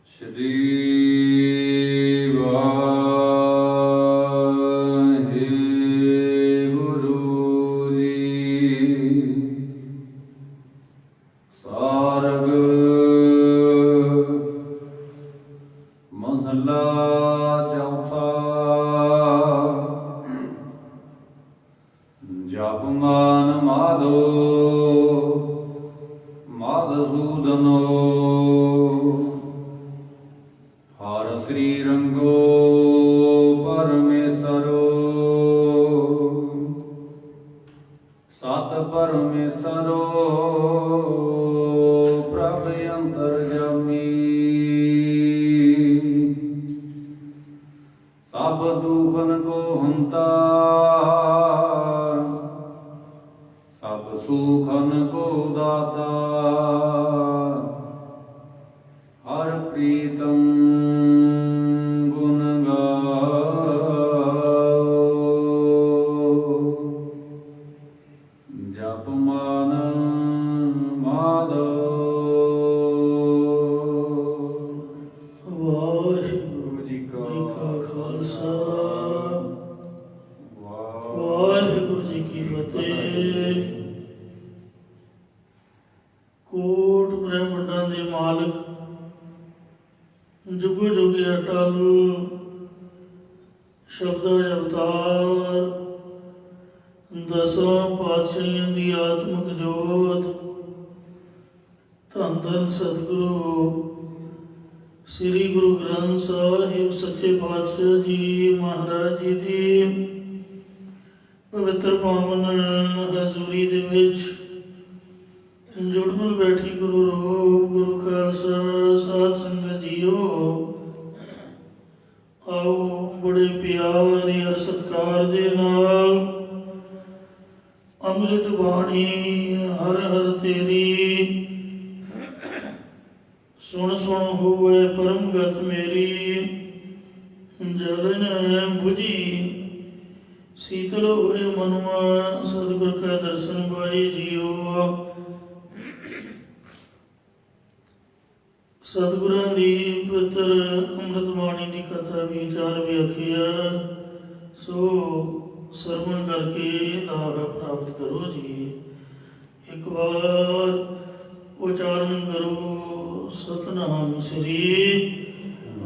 ਸ਼੍ਰੀ ਵਾਹਿਗੁਰੂ ਜੀ। ਸਾਰਗ ਮਹਲਾ ਚੌਥਾ। ਜਪ ਮਾਨ ਮਾਧੋ ਮਧੂਸੂਦਨੋ। ਹਰਿ ਸ੍ਰੀ ਰੰਗੋ ਪਰਮੇਸ਼ਰੋ। ਸਤ ਪਰਮੇਸ਼ਰੋ ਪ੍ਰਭ ਅੰਤਰਜਾਮੀ। ਸਭ ਦੁਖਨ ਕੋ ਹੰਤਾ ਸਭ ਸੁਖਨ ਕੋ ਦਾਤਾ। ਹਰ ਪ੍ਰੀਤਮ ਗੁਣ ਗਾਓ। ਜਪ ਮਾਨ ਮਾਧੋ। ਵਾਹਿਗੁਰੂ ਜੀ ਕਾ ਖਾਲਸਾ ਵਾਹਿਗੁਰੂ ਜੀ ਕੀ ਫਤਿਹ। ਕੋਟ ਬ੍ਰਹਮੰਡਾਂ ਦੇ ਮਾਲਕ, ਜੁਗ ਜੁਗ ਅਟਲ, ਸ਼ਬਦ ਅਵਤਾਰ, ਦਸਾਂ ਪਾਤਸ਼ਾਹੀਆਂ ਦੀ ਆਤਮਿਕ ਜੋਤ, ਧੰਨ ਧੰਨ ਸਤਿਗੁਰੂ ਸ੍ਰੀ ਗੁਰੂ ਗ੍ਰੰਥ ਸਾਹਿਬ ਸੱਚੇ ਪਾਤਸ਼ਾਹ ਜੀ ਮਹਾਰਾਜ ਜੀ ਦੀ ਪਵਿੱਤਰ ਪਾਵਨ ਹਜ਼ੂਰੀ ਦੇ ਵਿੱਚ ਜੁੜਨ ਬੈਠੀ ਗੁਰੂ ਰੂਪ ਗੁਰੂ ਖਾਲਸਾ ਸਾਧ ਸੰਗਤ ਜੀਓ। ਆਓ ਬੜੇ ਪਿਆਰ ਔਰ ਸਤਿਕਾਰ ਦੇ ਨਾਲ ਅੰਮ੍ਰਿਤ ਬਾਣੀ ਹਰ ਹਰ ਤੇਰੀ ਸੁਣ ਸੁਣ ਹੋਵੇ ਪਰਮ ਗਤ ਮੇਰੀ। ਜਲਨ ਬੁਝੀ ਸੀਤਲ ਹੋਏ ਮਨੁਆ ਸਤਿਗੁਰ ਕਾ ਦਰਸ਼ਨ ਪਾਏ ਜੀਓ। ਸਤਿਗੁਰਾਂ ਦੀ ਪਵਿੱਤਰ ਅੰਮ੍ਰਿਤ ਬਾਣੀ ਦੀ ਕਥਾ ਵਿਚਾਰ ਵਿਆਖਿਆ ਸੋ ਸਰਵਣ ਕਰਕੇ ਲਾਭ ਪ੍ਰਾਪਤ ਕਰੋ ਜੀ। ਇੱਕ ਵਾਰ ਉਚਾਰਨ ਕਰੋ ਸਤਨਾਮ ਸ੍ਰੀ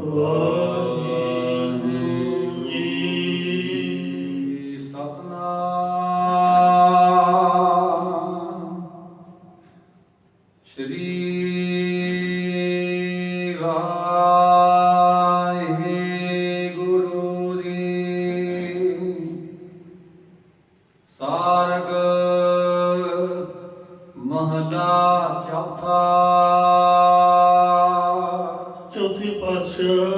ਵਾਹਿਗੁਰੂ ਜੀ। ਸਤਨਾਮ ਸ੍ਰੀ ਵਾਹਿਗੁਰੂ ਜੀ। ਸਾਰਗ ਮਹਲਾ ਚੌਥਾ। ਚੌਥੇ ਪਾਤਸ਼ਾਹ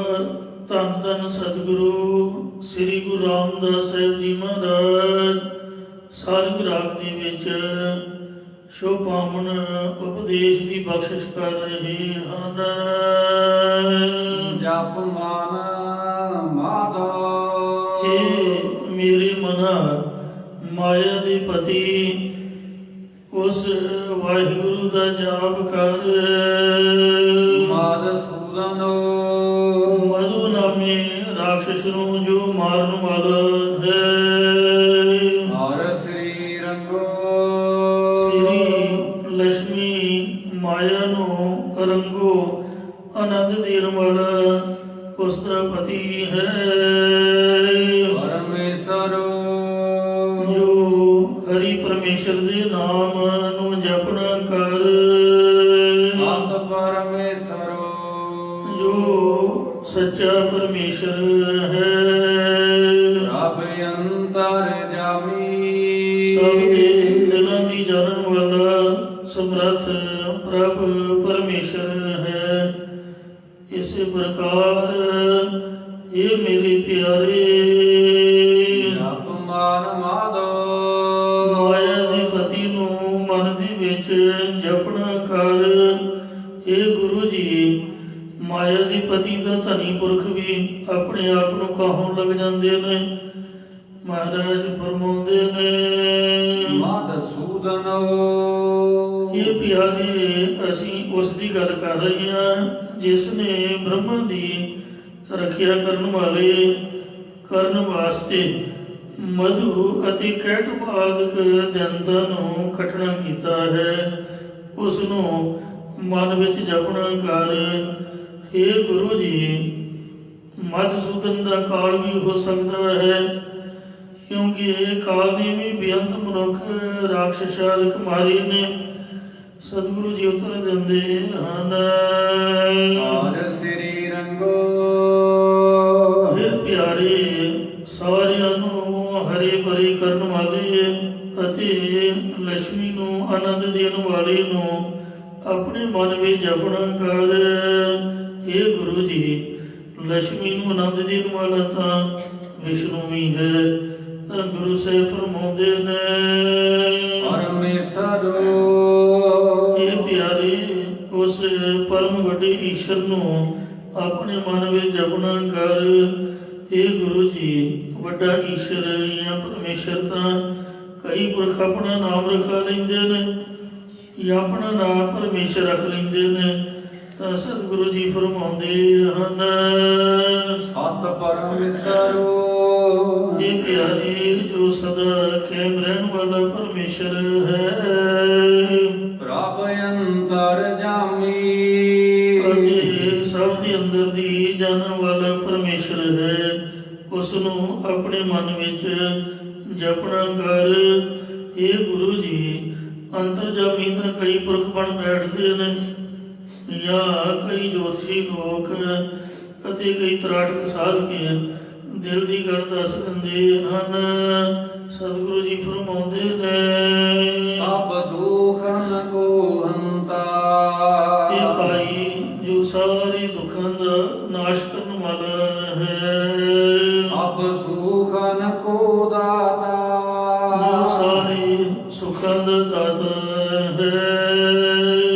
ਧੰਨ ਧੰਨ ਸਤਿਗੁਰੂ ਸ੍ਰੀ ਗੁਰੂ ਰਾਮਦਾਸ ਸਾਹਿਬ ਜੀ ਮਹਾਰਾਜ ਸਾਰੰਗ ਰਾਗ ਦੇ ਵਿੱਚ ਸ਼ੋਭਾਵਨ ਉਪਦੇਸ਼ ਦੀ ਬਖਸ਼ਿਸ਼ ਕਰ ਰਹੇ ਹਨ। ਜਪ ਮਾਨ ਮਾਧੋ। ਇਹ ਮੇਰੇ ਮਨਾ ਮਾਇਆ ਦੇ ਪਤੀ ਉਸ ਵਾਹਿਗੁਰੂ ਦਾ ਜਾਪ ਕਰ। ਮਧੂਸੂਦਨੋ। ਮਧੂ ਨਾਮੇ ਰਾਖਸ਼ ਨੂੰ ਜੋ ਮਾਰਨ ਵਾਲਾ ਹੈ। ਹਰਿ ਸ੍ਰੀ ਰੰਗੋ। ਸ੍ਰੀ ਲక్ష్ਮੀ ਮਾਇਆ ਨੂੰ ਰੰਗੋ ਆਨੰਦ ਦੇਣ ਵਾਲਾ ਉਸ ਦਾ ਪਤੀ ਹੈ। ਪਰਮੇਸ਼ਰੋ। ਜੋ ਹਰੀ ਪਰਮੇਸ਼ਰ ਦੇ ਨਾਮ ਨੂੰ ਜਪਣਾ ਕਰ। ਸਤ ਪਰਮੇਸ਼ਰੋ। ਜੋ ਸੱਚਾ ਪਰਮੇਸ਼ਰ ਹੈ। ਪ੍ਰਭ ਅੰਤਰਜਾਮੀ। ਸਭ ਦੇ ਦਿਲਾਂ ਦੀ ਜਾਣਨ ਵਾਲਾ ਸਮਰੱਥ ਪ੍ਰਭ ਪਰਮੇਸ਼ਰ ਹੈ। ਇਸੇ ਪ੍ਰਕਾਰ ਇਹ ਮੇਰੇ ਪਿਆਰੇ ਜਪ ਮਾਨ ਮਾਧੋ। ਮਾਇਆ ਦੇ ਪਤੀ ਨੂੰ ਮਨ ਦੇ ਵਿੱਚ ਜਪਣਾ ਕਰ। ਇਹ ਗੁਰੂ ਜੀ ਮਾਇਆ ਦੇ ਪਤੀ ਦਾ ਧਨੀ ਪੁਰਖ ਵੀ ਆਪਣੇ ਆਪ ਨੂੰ ਕਹਾਉਣ ਲੱਗ ਜਾਂਦੇ ਨੇ। ਮਹਾਰਾਜ ਫਰਮਾਉਂਦੇ ਨੇ ਮਧੂਸੂਦਨੋ। ਇਹ ਪਿਆਰੇ ਅਸੀਂ ਉਸ ਦੀ ਗੱਲ ਕਰ ਰਹੇ ਹਾਂ ਜਿਸ ਨੇ ਬ੍ਰਹਮਾ ਦੀ ਰੱਖਿਆ ਕਰਨ ਵਾਸਤੇ ਮਧੂ ਅਤੇ ਕੈਟਵਾਦਕ ਦੰਦਾਂ ਨੂੰ ਖਟਣਾ ਕੀਤਾ ਹੈ। ਉਸ ਨੂੰ ਮਨ ਵਿੱਚ ਜਪਣਾ ਕਰ, ਹੇ ਗੁਰੂ ਜੀ, ਮਧੂਸੂਦਨ ਦਾ ਕਾਲ ਵੀ ਹੋ ਸਕਦਾ ਹੈ ਕਿਉਂਕਿ ਇਹ ਕਾਲ ਨੇ ਵੀ ਬੇਅੰਤ ਮਨੁੱਖ ਰਾਖਸ਼ ਆਦਿਕ ਮਾਰੇ ਨੇ। ਸਤਿਗੁਰੂ ਜੀ ਉੱਤਰ ਦਿੰਦੇ ਹਨ, ਹਰ ਸ੍ਰੀ ਰੰਗੋ ਹੇ ਪਿਆਰੇ, ਸਾਰਿਆਂ ਨੂੰ ਹਰੇ ਭਰੇ ਕਰਨ ਵਾਲੇ ਅਤੇ ਲక్ష్ਮੀ ਨੂੰ ਆਨੰਦ ਦੇਣ ਵਾਲੇ ਨੂੰ ਆਪਣੇ ਮਨ ਵਿੱਚ ਜਪਣਾ ਕਰ। ਹੇ ਗੁਰੂ ਜੀ, ਲక్ష్ਮੀ ਨੂੰ ਆਨੰਦ ਦੇਣ ਵਾਲਾ ਤਾਂ ਵਿਸ਼ਨੂੰ ਵੀ ਹੈ। ਤਾਂ ਗੁਰੂ ਸਾਹਿਬ ਫਰਮਾਉਂਦੇ ਨੇ, ਪਰਮੇਸ਼ਰੋ ਇਹ ਪਿਆਰੇ, ਉਸ ਪਰਮ ਵੱਡੇ ਈਸ਼ਰ ਨੂੰ ਆਪਣੇ ਮਨ ਵਿੱਚ ਜਪਣਾ ਕਰ। ਇਹ ਗੁਰੂ ਜੀ, ਵੱਡਾ ਈਸ਼ਰ ਜਾਂ ਪਰਮੇਸ਼ਰ ਤਾਂ ਕਈ ਪੁਰਖ ਆਪਣਾ ਨਾਮ ਰਖਾ ਲੈਂਦੇ ਨੇ ਜਾਂ ਆਪਣਾ ਨਾਮ ਪਰਮੇਸ਼ਰ ਰੱਖ ਲੈਂਦੇ ਨੇ। ਤਾਂ ਸਤਿਗੁਰੂ ਜੀ ਫਰਮਾਉਂਦੇ ਹਨ, ਸਤ ਪਰਮੇਸ਼ਰੋ ਇਹ ਪਿਆਰੇ, ਜੋ ਸਦਾ ਕਾਇਮ ਰਹਿਣ ਵਾਲਾ ਪਰਮੇਸ਼ਰ ਹੈ, ਪ੍ਰਭ ਅੰਤਰ ਜਾਮੀ ਅਤੇ ਸਭ ਦੇ ਅੰਦਰ ਦੀ ਜਾਣਨ ਵਾਲਾ ਪਰਮੇਸ਼ਰ ਹੈ। ਉਸ ਨੂੰ ਆਪਣੇ ਮਨ ਵਿੱਚ ਜਪਣਾ ਕਰ। ਇਹ ਗੁਰੂ ਜੀ, ਅੰਤਰਜਾਮੀ ਤਾਂ ਕਈ ਪੁਰਖ ਬਣ ਬੈਠਦੇ ਨੇ ਜਾਂ ਕਈ ਜੋਤਸ਼ੀ ਲੋਕ ਅਤੇ ਕਈ ਤਰਾਟਕ ਸਾਧ ਕੇ ਦਿਲ ਦੀ ਗੱਲ ਦੱਸ ਦਿੰਦੇ ਹਨ। ਸਤਿਗੁਰੂ ਜੀ ਫਰਮਾਉਂਦੇ ਨੇ, ਸਭ ਦੁਖਨ ਕੋ ਹੰਤਾ ਇਹ ਭਾਈ ਜੋ ਸਾਰੇ ਦੁੱਖਾਂ ਦਾ ਨਾਸ਼ ਕਰਨ ਵਾਲਾ ਹੈ, ਸਭ ਸੁਖਨ ਕੋ ਦਾਤਾ ਜੋ ਸਾਰੇ ਸੁੱਖਾਂ ਦਾ ਦਾਤਾ ਹੈ।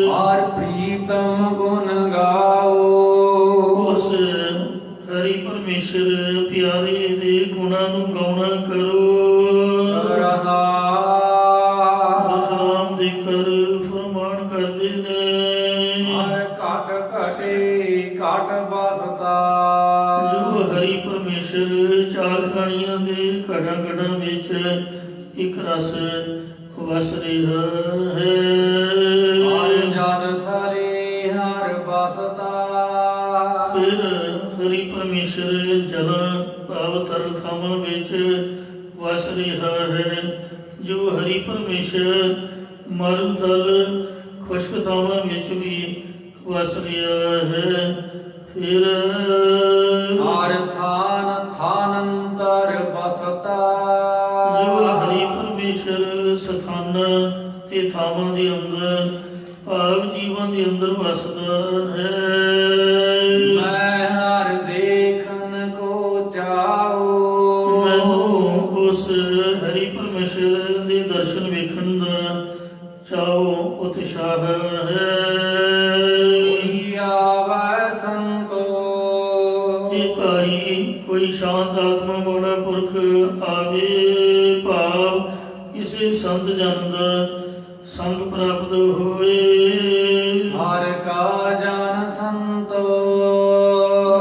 ਹਰ ਪ੍ਰੀਤਮ ਗੁਣ ਗਾਓ ਉਸ ਹਰੀ ਪਰਮੇਸ਼ਰ ਪਿਆਰੇ ਦੇ ਗੁਣਾਂ ਨੂੰ ਗਾਉਣਾ ਕਰੋ। ਰਹਾ ਰਸਨਾਮ ਦੇ ਕਰ ਫਰਮਾਨ ਕਰਦੇ ਨੇ, ਹਰ ਘਟ ਘਟੇ ਘਟ ਬਸਤਾ ਜੋ ਹਰੀ ਪਰਮੇਸ਼ਰ ਚਾਰ ਖਾਣੀਆਂ ਦੇ ਘੜਾਂ ਘੜਾਂ ਵਿੱਚ ਇੱਕ ਰਸ ਵਸ ਰਿਹਾ ਹੈ। ਹਰ ਜਨ ਥਰੇ ਹਰ ਬਸਤਾ ਫਿਰ ਹਰੀ ਪਰਮੇਸ਼ਰ ਜਲਾਂ ਭਾਵ ਤਰਲ ਥਾਵਾਂ ਵਿੱਚ ਵਸ ਰਿਹਾ ਹੈ। ਜੋ ਹਰੀ ਪਰਮੇਸ਼ਰ ਮਾਰੂ ਥਲ ਖੁਸ਼ਕ ਥਾਵਾਂ ਵਿੱਚ ਵੀ ਵਸ ਰਿਹਾ ਹੈ। ਫਿਰ ਹਰ ਥਾਨ ਥਾਨੰਤਰ ਬਸਤਾ ਜੋ ਹਰੀ ਪਰਮੇਸ਼ਰ ਸਥਾਨਾਂ ਤੇ ਥਾਵਾਂ ਦੇ ਅੰਦਰ ਭਾਵ ਜੀਵਾਂ ਦੇ ਅੰਦਰ ਵਸਦਾ ਹੈ। ਮੈਂ ਹਰ ਦੇਖਨ ਕੋ ਚਾਹੋ ਮੈਨੂੰ ਉਸ ਹਰੀ ਪਰਮੇਸ਼ਰ ਦੇ ਦਰਸ਼ਨ ਵੇਖਣ ਦਾ ਚਾਹੋ ਉਤਸ਼ਾਹ ਹੈ। ਕੋਈ ਆਵੈ ਸੰਤੋ ਇਹ ਭਾਈ ਕੋਈ ਸ਼ਾਂਤ ਆਤਮਾ ਵਾਲਾ ਪੁਰਖ ਆਵੇ ਭਾਵ ਕਿਸੇ ਸੰਤ ਜਨ ਦਾ ਸੰਗ ਪ੍ਰਾਪਤ ਹੋਵੇ। ਹਰ ਕਾ ਜਨ ਸੰਤੋ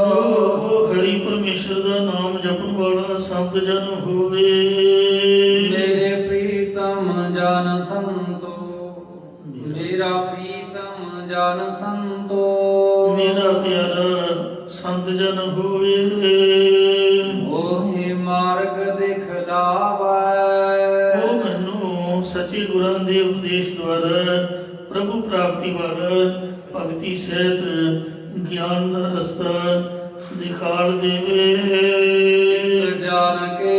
ਜੋ ਹਰੀ ਪਰਮੇਸ਼ਰ ਦਾ ਨਾਮ ਜਪਣ ਵਾਲਾ ਸੰਤ ਜਨ ਹੋਵੇ। ਮੇਰੇ ਪ੍ਰੀਤਮ ਜਨ ਸੰਤੋ ਮੇਰਾ ਪ੍ਰੀਤਮ ਜਨ ਸੰਤੋ ਮੇਰਾ ਪਿਆਰਾ ਸੰਤ ਜਨ ਹੋਵੇ। ਉਹੇ ਮਾਰਗ ਦਿਖਲਾਵੈ ਉਹ ਮੈਨੂੰ ਸੱਚੇ ਗੁਰਾਂ ਦੇ ਉਪਦੇਸ਼ ਦੁਆਰਾ ਪ੍ਰਭੂ ਪ੍ਰਾਪਤੀ ਵਾਲਾ ਭਗਤੀ ਸਹਿਤ ਗਿਆਨ ਦਾ ਰਸਤਾ ਦਿਖਾਲ ਦੇਵੇ। ਜਾਣ ਕੇ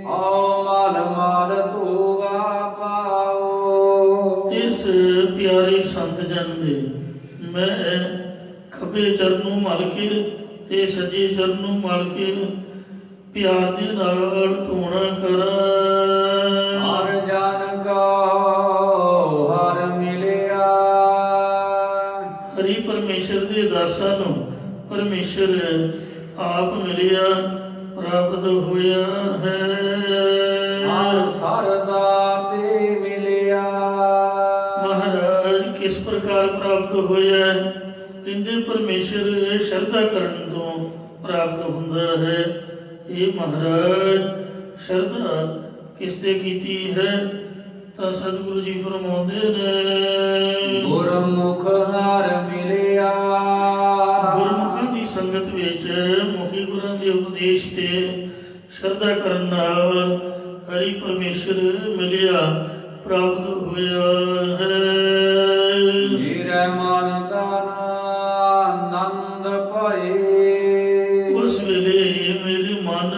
ਆਓ ਮਲ ਮਲ ਧੋਵਾ ਪਾਓ ਤਿਸ ਪਿਆਰੇ ਸੰਤ ਜਨ ਦੇ ਮੈਂ ਖੱਬੇ ਚਰਨ ਨੂੰ ਮਲ ਕੇ ਤੇ ਸੱਜੇ ਚਰਨ ਨੂੰ ਮਲ ਕੇ ਪਿਆਰ ਦੇ ਨਾਲ ਧੋਣਾ ਕਰਾਂ। ਹਰ ਜਨ ਕਾ ਹਰ ਮਿਲਿਆ ਹਰੀ ਪਰਮੇਸ਼ਰ ਦੇ ਦਾਸਾਂ ਨੂੰ ਪਰਮੇਸ਼ਰ ਆਪ ਮਿਲਿਆ ਪ੍ਰਾਪਤ ਹੋਇਆ ਹੈ। ਹਰ ਸਰਦਾ ਤੇ ਮਿਲਿਆ ਕਿਸ ਪ੍ਰਕਾਰ ਪ੍ਰਾਪਤ ਹੋਇਆ? ਕਹਿੰਦੇ ਪਰਮੇਸ਼ਰ ਸ਼ਰਧਾ ਕਰਨ ਤੋਂ ਪ੍ਰਾਪਤ ਹੁੰਦਾ ਹੈ। ਇਹ ਮਹਾਰਾਜ ਸ਼ਰਧਾ ਕਿਸ ਤੇ ਕੀਤੀ ਹੈ? ਤਾਂ ਸਤਿਗੁਰੂ ਜੀ ਫਰਮਾਉਂਦੇ ਨੇ, ਗੁਰਮੁਖ ਹਰ ਮਿਲਿਆ। ਗੁਰਮੁਖਾਂ ਦੀ ਸੰਗਤ ਵਿੱਚ ਮੁਖੀ ਗੁਰਾਂ ਦੇ ਉਪਦੇਸ਼ ਤੇ ਸ਼ਰਧਾ ਕਰਨ ਨਾਲ ਹਰੀ ਪਰਮੇਸ਼ਰ ਮਿਲਿਆ, ਪ੍ਰਾਪਤ ਹੋਇਆ ਹੈ। ਮੇਰੇ ਮਨ ਤਨ ਆਨੰਦ ਪਾਏ। ਉਸ ਵੇਲੇ ਮੇਰੇ ਮਨ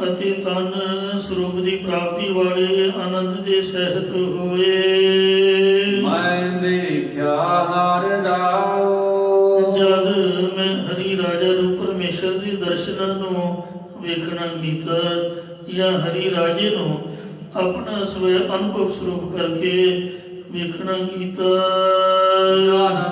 ਅਤੇ ਤਨ ਸਰੂਪ ਦੀ ਪ੍ਰਾਪਤੀ ਵਾਲੇ ਆਨੰਦ ਦੇ ਸਹਿਤ ਹੋਏ। ਮੈਂ ਦੇਖਿਆ ਹਰ ਰਾਉ। ਜਦ ਮੈਂ ਹਰੀ ਰਾਜਾ ਰੂਪ ਪਰਮੇਸ਼ਰ ਦੇ ਦਰਸ਼ਨਾਂ ਨੂੰ ਵੇਖਣਾ ਕੀਤਾ ਜਾਂ ਹਰੀ ਰਾਜੇ ਨੂੰ ਆਪਣਾ ਸਵੈ ਅਨੁਭਵ ਸਰੂਪ ਕਰਕੇ ਵੇਖਣਾ ਕੀਤਾ।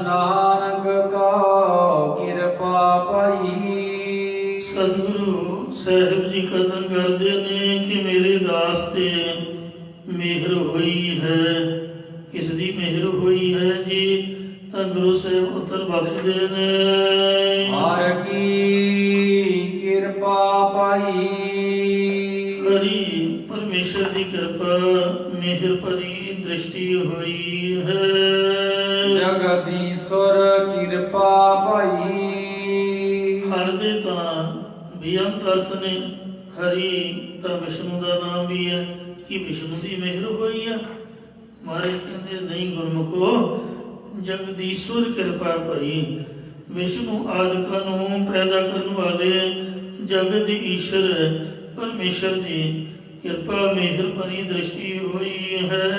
ਨਾਨਕ ਕਾ ਕਿਰਪਾ ਪਾਈ। ਸਤਿਗੁਰੂ ਸਾਹਿਬ ਜੀ ਕਥਨ ਕਰਦੇ ਨੇ ਕਿ ਮੇਰੇ ਦਾਸ ਤੇ ਮਿਹਰ ਹੋਈ ਹੈ। ਕਿਸ ਦੀ ਮਿਹਰ ਹੋਈ ਹੈ ਜੀ? ਤਾਂ ਗੁਰੂ ਸਾਹਿਬ ਉੱਤਰ ਬਖਸ਼ਦੇ ਨੇ, ਹਰ ਕੀ ਕਿਰਪਾ ਪਾਈ। ਹਰੀ ਪਰਮੇਸ਼ਰ ਦੀ ਕਿਰਪਾ ਮਿਹਰ ਭਰੀ ਦ੍ਰਿਸ਼ਟੀ ਹੋਈ ਹੈ। ਜਗਦੀਸ਼ਵਰ ਕਿਰਪਾ ਪਾਈ। ਹਰ ਦੇ ਤਾਂ ਬੇਅੰਤ ਅਰਥ ਨੇ। ਹਰੀ ਤਾਂ ਵਿਸ਼ਨੂੰ ਦਾ ਨਾਮ ਵੀ ਹੈ ਕਿ ਵਿਸ਼ਨੂੰ ਦੀ ਮਿਹਰ ਹੋਈ ਹੈ। ਮਹਾਰਾਜ ਕਹਿੰਦੇ ਨਹੀਂ ਗੁਰਮੁਖੋ, ਜਗਦੀਸ਼ਵਰ ਕਿਰਪਾ ਭਈ। ਵਿਸ਼ਨੂੰ ਆਦਿਕਾਂ ਨੂੰ ਪੈਦਾ ਕਰਨ ਵਾਲੇ ਜਗਤ ਦੇ ਈਸ਼ਰ ਪਰਮੇਸ਼ਰ ਦੀ ਕਿਰਪਾ ਮਿਹਰ ਭਰੀ ਦ੍ਰਿਸ਼ਟੀ ਹੋਈ ਹੈ।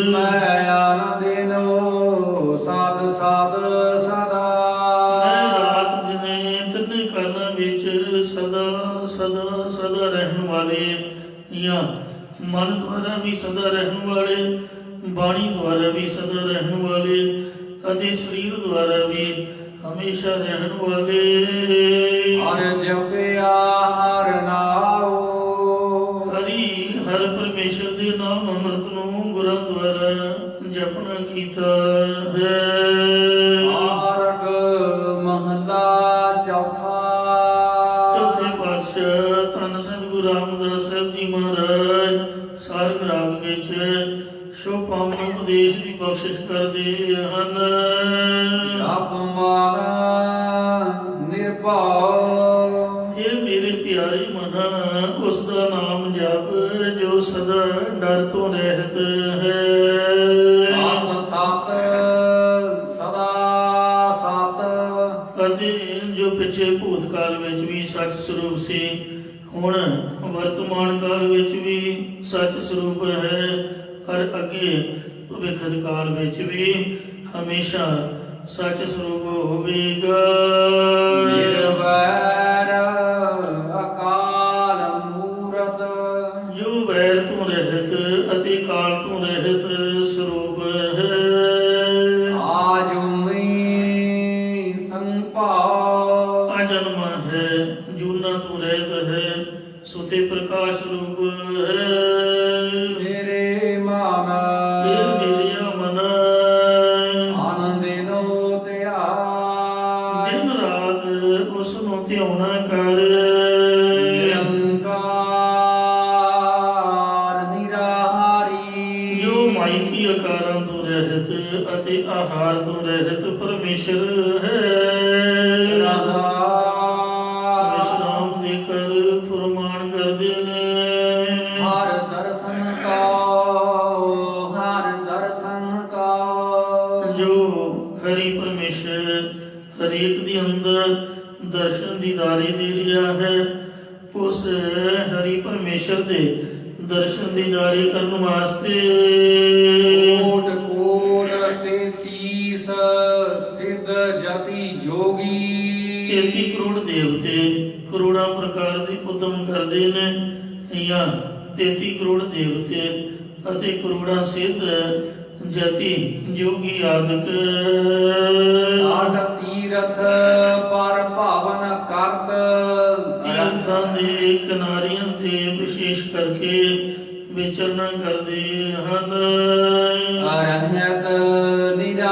ਮੈਂ ਆਨੰਦਿਨੋ ਸਾਧ ਸਾਧ ਸਦਾ। ਮੈਂ ਰਾਤ ਦਿਨੇ ਤਿੰਨੇ ਕਾਲਾਂ ਵਿੱਚ ਸਦਾ ਸਦਾ ਸਦਾ ਰਹਿਣ ਵਾਲੇ, ਜਾਂ ਮਨ ਦੁਆਰਾ ਵੀ ਸਦਾ ਰਹਿਣ ਵਾਲੇ, ਬਾਣੀ ਦੁਆਰਾ ਵੀ ਸਦਾ ਰਹਿਣ ਵਾਲੇ ਅਤੇ ਸਰੀਰ ਦੁਆਰਾ ਵੀ ਹਮੇਸ਼ਾ ਰਹਿਣ ਵਾਲੇ। ਹਰ ਜਪਿਆ ਹਰ ਨਾਉ। ਹਰੀ ਹਰ ਪਰਮੇਸ਼ਰ ਦੇ ਨਾਮ ਅੰਮ੍ਰਿਤ ਨੂੰ ਗੁਰਾਂ ਦੁਆਰਾ ਜਪਣਾ ਕੀਤਾ ਹੈ। ਮਾਰਗ ਮਹਲਾ ਚੌਥਾ। ਚੌਥੇ ਪਾਤਸ਼ਾਹ ਧੰਨ ਸਤਿਗੁਰੂ ਰਾਮਦਾਸ ਸਾਹਿਬ ਜੀ ਮਹਾਰਾਜ ਸਾਰੰਗ ਰਾਗ ਵਿੱਚ ਸ਼ੋਭਾਵਾਂ ਉਪਦੇਸ਼ ਦੀ ਬਖਸ਼ਿਸ਼ ਕਰਦੇ ਹਨ। ਜਪ ਮਨ ਨਿਰਭਉ। ਇਹ ਮੇਰੇ ਪਿਆਰੇ ਮਨਾ ਉਸ ਦਾ ਨਾਮ ਜਪ ਜੋ ਸਦਾ ਡਰ ਤੋਂ ਰਹਿਤ ਹੈ। ਸਤ ਸਤ ਸਦਾ ਸਤ। ਅਤੇ ਜੋ ਪਿੱਛੇ ਭੂਤਕਾਲ ਵਿੱਚ ਵੀ ਸੱਚ ਸਰੂਪ ਸੀ, ਹੁਣ ਵਰਤਮਾਨ ਕਾਲ ਵਿੱਚ ਵੀ ਸੱਚ ਸਰੂਪ ਹੈ, ਔਰ ਅੱਗੇ ਭਵਿੱਖਤ ਕਾਲ ਵਿੱਚ ਵੀ ਹਮੇਸ਼ਾ ਸੱਚ ਸਰੂਪ ਹੋਵੇਗਾ। ਨਿਰਵੈਰ ਅਕਾਲ ਮੂਰਤ। ਜੋ ਵੈਰ ਤੋਂ ਰਹਿਤ ਅਤੇ ਕਾਲ ਤੋਂ ਰਹਿਤ ਸਰੂਪ ਹੈ। ਆਜੁਮੀ ਸੰਭਾਉ। ਅਜਨਮ ਹੈ, ਜੂਨਾ ਤੋਂ ਰਹਿਤ ਹੈ, ਸੁਤੇ ਪ੍ਰਕਾਸ਼ ਰੂਪ ਹੈ। ਮੇਰੇ ਮਨ ਇਹ ਮੇਰਿਆ ਮਨ ਆਨੰਦਿਨੋ ਧਿਆਇ। ਦਿਨ ਰਾਤ ਉਸ ਨੂੰ ਧਿਆਉਣਾ ਕਰ। ਨਿਰੰਕਾਰ ਨਿਰਾਹਾਰੀ। ਜੋ ਮਾਇਕੀ ਆਕਾਰਾਂ ਤੋਂ ਰਹਿਤ ਅਤੇ ਆਹਾਰ ਤੋਂ ਰਹਿਤ ਪਰਮੇਸ਼ਰ ਹੈ। ਵਿਸ਼ਰਾਮ ਦੇ ਕਰ ਫਰਮਾਨ ਕਰਦੇ ਨੇ। ਹਰ ਦਰਸ਼ਨ ਕਉ ਹਰ ਦਰਸ਼ਨ ਕਉ। ਜੋ ਹਰੀ ਪਰਮੇਸ਼ਰ ਹਰੇਕ ਦੇ ਅੰਦਰ ਦਰਸ਼ਨ ਦੀਦਾਰੇ ਦੇ ਰਿਹਾ ਹੈ, ਉਸ ਹਰੀ ਪਰਮੇਸ਼ਰ ਦੇ ਦਰਸ਼ਨ ਦੀਦਾਰੇ ਕਰਨ ਵਾਸਤੇ ਕੋਟ ਕੋਟ 33 ਸਿੱਧ ਜਤੀ ਜੋਗੀ। 33 ਕਰੋੜ ਦੇਵਤੇ ਕਰੋੜਾਂ ਪ੍ਰਕਾਰ ਦੇ ਉਦਮ ਕਰਦੇ ਨੇ, ਜਾਂ 33 ਕਰੋੜ ਦੇਵਤੇ ਅਤੇ ਕਰੋੜਾਂ ਸਿੱਧ ਜਤੀ ਜੋਗੀ ਆਦਿਕ ਆਠ ਤੀਰਥ ਪਰ ਭਾਵਨ ਕਰਤ। ਤੀਰਥਾਂ ਦੇ ਕਿਨਾਰਿਆਂ ਤੇ ਵਿਸ਼ੇਸ਼ ਕਰਕੇ ਵਿਚਰਨਾ ਕਰਦੇ ਹਨ। ਅਰਹਤ ਨਿਰਾਹਾਰੀ।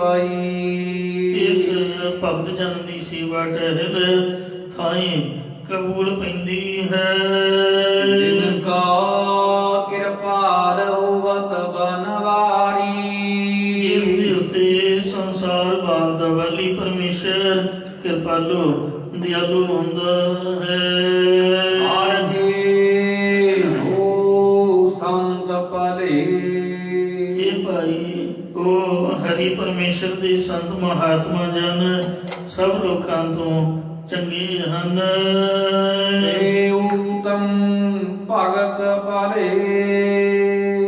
ਪਾਈ। ਇਸ ਭਗਤ ਜਨ ਦੀ ਸੇਵਾ ਟਹਿਲ ਥਾਈ ਕਬੂਲ ਪੈਂਦੀ ਹੈ। ਜਿਨ ਕਾ ਕਿਰਪਾਲ ਹੋਵਤ ਬਨਵਾਰੀ। ਜਿਸ ਦੇ ਉੱਤੇ ਸੰਸਾਰ ਭਾਵ ਦਾ ਵਾਲੀ ਪਰਮੇਸ਼ਰ ਕਿਰਪਾਲੂ ਦਿਆਲੂ ਹੁੰਦਾ ਹੈ। ਆਰਜੇ ਹੋ ਸੰਤ ਭਲੇ। ਇਹ ਭਾਈ ਉਹ ਹਰੀ ਪਰਮੇਸ਼ਰ ਦੇ ਸੰਤ ਮਹਾਤਮਾ ਜਨ ਸਭ ਲੋਕਾਂ ਤੋਂ ਚੰਗੇ ਹਨ। ਤੇ ਊਤਮ ਭਗਤ ਭਲੇ।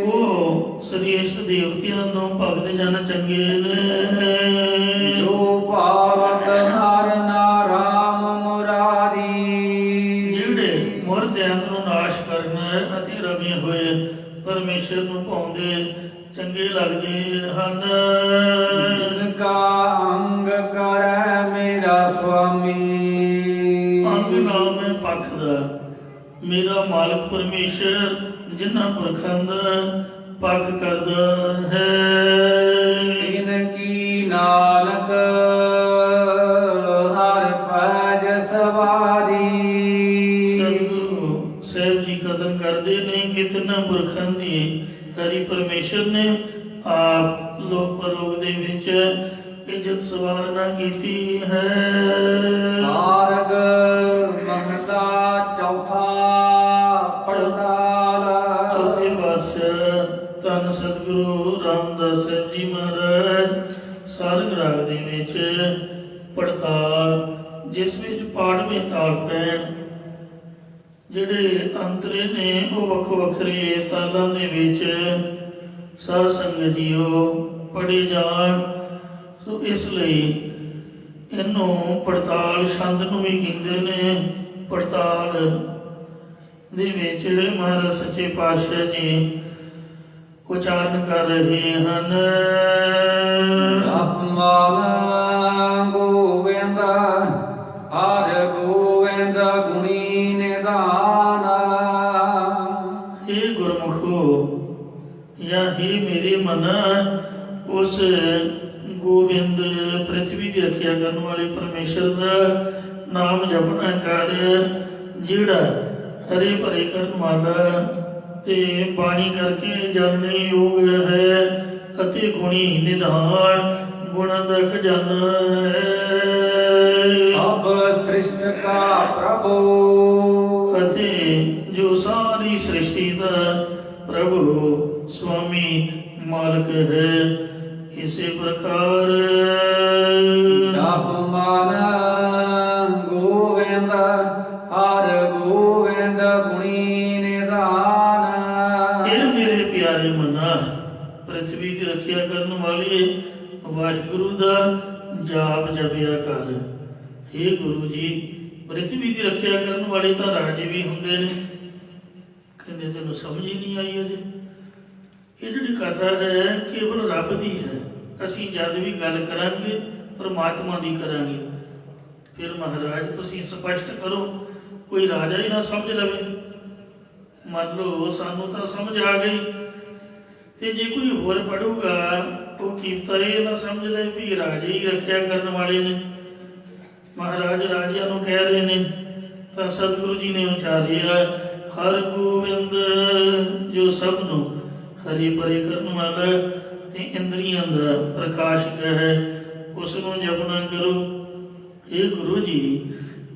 ਉਹ ਸ੍ਰੇਸ਼ਟ ਦੇਵਤਿਆਂ ਤੋਂ ਭਗਤ ਜਨ ਚੰਗੇ ਨੇ। ਜੋ ਭਾਵਤ ਹਰ ਨਾਮ ਮੁਰਾਰੀ। ਜਿਹੜੇ ਮੁਰਦਿਆਂ ਨੂੰ ਨਾਸ਼ ਕਰਨ ਅਤੇ ਰਮੇ ਹੋਏ ਪਰਮੇਸ਼ਰ ਨੂੰ ਪਾਉਂਦੇ ਚੰਗੇ ਲੱਗਦੇ ਹਨ। ਜਿਨ ਕਾ ਅੰਗ ਕਰੈ ਮੇਰਾ ਸੁਆਮੀ। ਅੰਗ ਨਾਮ ਹੈ ਪੱਖ ਦਾ ਮੇਰਾ ਮਾਲਕ ਪਰਮੇਸ਼ਰ ਜਿਨ੍ਹਾਂ ਪੁਰਖਾਂ ਦਾ ਪੱਖ ਕਰਦਾ ਹੈ। ਇਨ ਕੀ ਨਾਨਕ ਹਰ ਪੈਜ ਸਵਾਰੀ। ਸਤਿਗੁਰੂ ਸਾਹਿਬ ਜੀ ਕਥਨ ਕਰਦੇ ਨੇ ਕਿ ਤਿੰਨਾਂ ਪੁਰਖਾਂ ਦੀ ਹਰੀ ਪਰਮੇਸ਼ਰ ਨੇ ਆਪ ਲੋਕ ਪਰਲੋਕ ਦੇ ਵਿੱਚ ਇੱਜ਼ਤ ਸਵਾਰਨਾ ਕੀਤੀ ਹੈ। ਸਾਰਗ ਮਹਲਾ ਚੌਥਾ ਪੜਤਾਲ। ਚੌਥੇ ਪਾਤਸ਼ਾਹ ਧੰਨ ਸਤਿਗੁਰੂ ਰਾਮਦਾਸ ਸਾਹਿਬ ਜੀ ਮਹਾਰਾਜ ਸਾਰੰਗ ਰਾਗ ਦੇ ਵਿੱਚ ਪੜਤਾਲ, ਜਿਸ ਵਿੱਚ ਪਾੜਵੇਂ ਤਾਲ ਪੈਣ, ਜਿਹੜੇ ਅੰਤਰੇ ਨੇ ਉਹ ਵੱਖੋ ਵੱਖਰੇ ਤਾਲਾਂ ਦੇ ਵਿੱਚ ਸਾਧ ਸੰਗਤ ਜੀਓ ਪੜ੍ਹੇ ਜਾਣ। ਸੋ ਇਸ ਲਈ ਇਹਨੂੰ ਪੜਤਾਲ ਛੰਦ ਨੂੰ ਵੀ ਕਹਿੰਦੇ ਨੇ। ਪੜਤਾਲ ਦੇ ਵਿੱਚ ਮਹਾਰਾਜ ਸੱਚੇ ਪਾਤਸ਼ਾਹ ਜੀ ਉਚਾਰਨ ਕਰ ਰਹੇ ਹਨ। ਜਪ ਮਾਲਾ ਗੋਵਿੰਦ ਹਰਿ ਗੋਵਿੰਦ ਗੁਣੀ ਨਿਧਾਨ। ਇਹ ਗੁਰਮੁਖੋ ਜਾਂ ਹੀ ਮੇਰੇ ਮਨ ਉਸ ਗੋਬਿੰਦ ਪ੍ਰਿਥਵੀ ਦੀ ਰੱਖਿਆ ਕਰਨ ਵਾਲੇ ਪਰਮੇਸ਼ਰ ਦਾ ਨਾਮ ਜਪਣਾ ਕਰ, ਜਿਹੜਾ ਹਰੇ ਭਰੇ ਕਰਨ ਵਾਲਾ ਤੇ ਬਾਣੀ ਕਰਕੇ ਜਾਣਨੇ ਯੋਗ ਹੈ ਅਤੇ ਗੁਣੀ ਨਿਧਾਨ ਗੁਣਾਂ ਦਾ ਖਜ਼ਾਨਾ ਹੈ। ਸਭ ਸ੍ਰਿਸ਼ਟ ਕਾ ਪ੍ਰਭੂ। ਅਤੇ ਜੋ ਸਾਰੀ ਸ੍ਰਿਸ਼ਟੀ ਦਾ ਪ੍ਰਭੂ ਸੁਆਮੀ ਮਾਲਕ ਹੈ। ਇਸੇ ਪ੍ਰਕਾਰ ਜਪ ਮਨ ਗੋਵਿੰਦ ਹਰਿ ਗੋਵਿੰਦ ਗੁਣੀ ਨਿਧਾਨ। ਇਹ ਮੇਰੇ ਪਿਆਰੇ ਮਨਾ ਪ੍ਰਿਥਵੀ ਦੀ ਰੱਖਿਆ ਕਰਨ ਵਾਲੇ ਵਾਹਿਗੁਰੂ ਦਾ ਜਾਪ ਜਪਿਆ ਕਰ। ਹੇ ਗੁਰੂ ਜੀ, ਪ੍ਰਿਥਵੀ ਦੀ ਰੱਖਿਆ ਕਰਨ ਵਾਲੇ ਤਾਂ ਰਾਜੇ ਵੀ ਹੁੰਦੇ ਨੇ। ਕਹਿੰਦੇ ਤੈਨੂੰ ਸਮਝ ਹੀ ਨਹੀਂ ਆਈ ਅਜੇ। ਇਹ ਜਿਹੜੀ ਕਥਾ ਹੈ ਕੇਵਲ ਰੱਬ ਦੀ ਹੈ। ਅਸੀਂ ਜਦ ਵੀ ਗੱਲ ਕਰਾਂਗੇ ਪਰਮਾਤਮਾ ਦੀ ਕਰਾਂਗੇ। ਫਿਰ ਮਹਾਰਾਜ ਤੁਸੀਂ ਸਪਸ਼ਟ ਕਰੋ, ਕੋਈ ਰਾਜਾ ਹੀ ਨਾ ਸਮਝ ਲਵੇ। ਮੰਨ ਲਓ ਸਾਨੂੰ ਤਾਂ ਸਮਝ ਆ ਗਈ, ਤੇ ਜੇ ਕੋਈ ਹੋਰ ਪੜੂਗਾ ਉਹ ਕੀਮਤਾ ਇਹ ਨਾ ਸਮਝ ਲੈ ਵੀ ਰਾਜੇ ਹੀ ਰੱਖਿਆ ਕਰਨ ਵਾਲੇ ਨੇ। ਮਹਾਰਾਜ ਰਾਜਿਆਂ ਨੂੰ ਕਹਿ ਰਹੇ ਨੇ, ਤਾਂ ਸਤਿਗੁਰੂ ਜੀ ਨੇ ਉਚਾਰਿਆ ਹਰ ਗੋਬਿੰਦ, ਜੋ ਸਭ ਨੂੰ ਹਰੀ ਭਰੇ ਕਰਨ ਵਾਲਾ ਤੇ ਇੰਦਰੀਆਂ ਦਾ ਪ੍ਰਕਾਸ਼ਕ ਹੈ, ਉਸ ਨੂੰ ਜਪਣਾ ਕਰੋ। ਇਹ ਗੁਰੂ ਜੀ,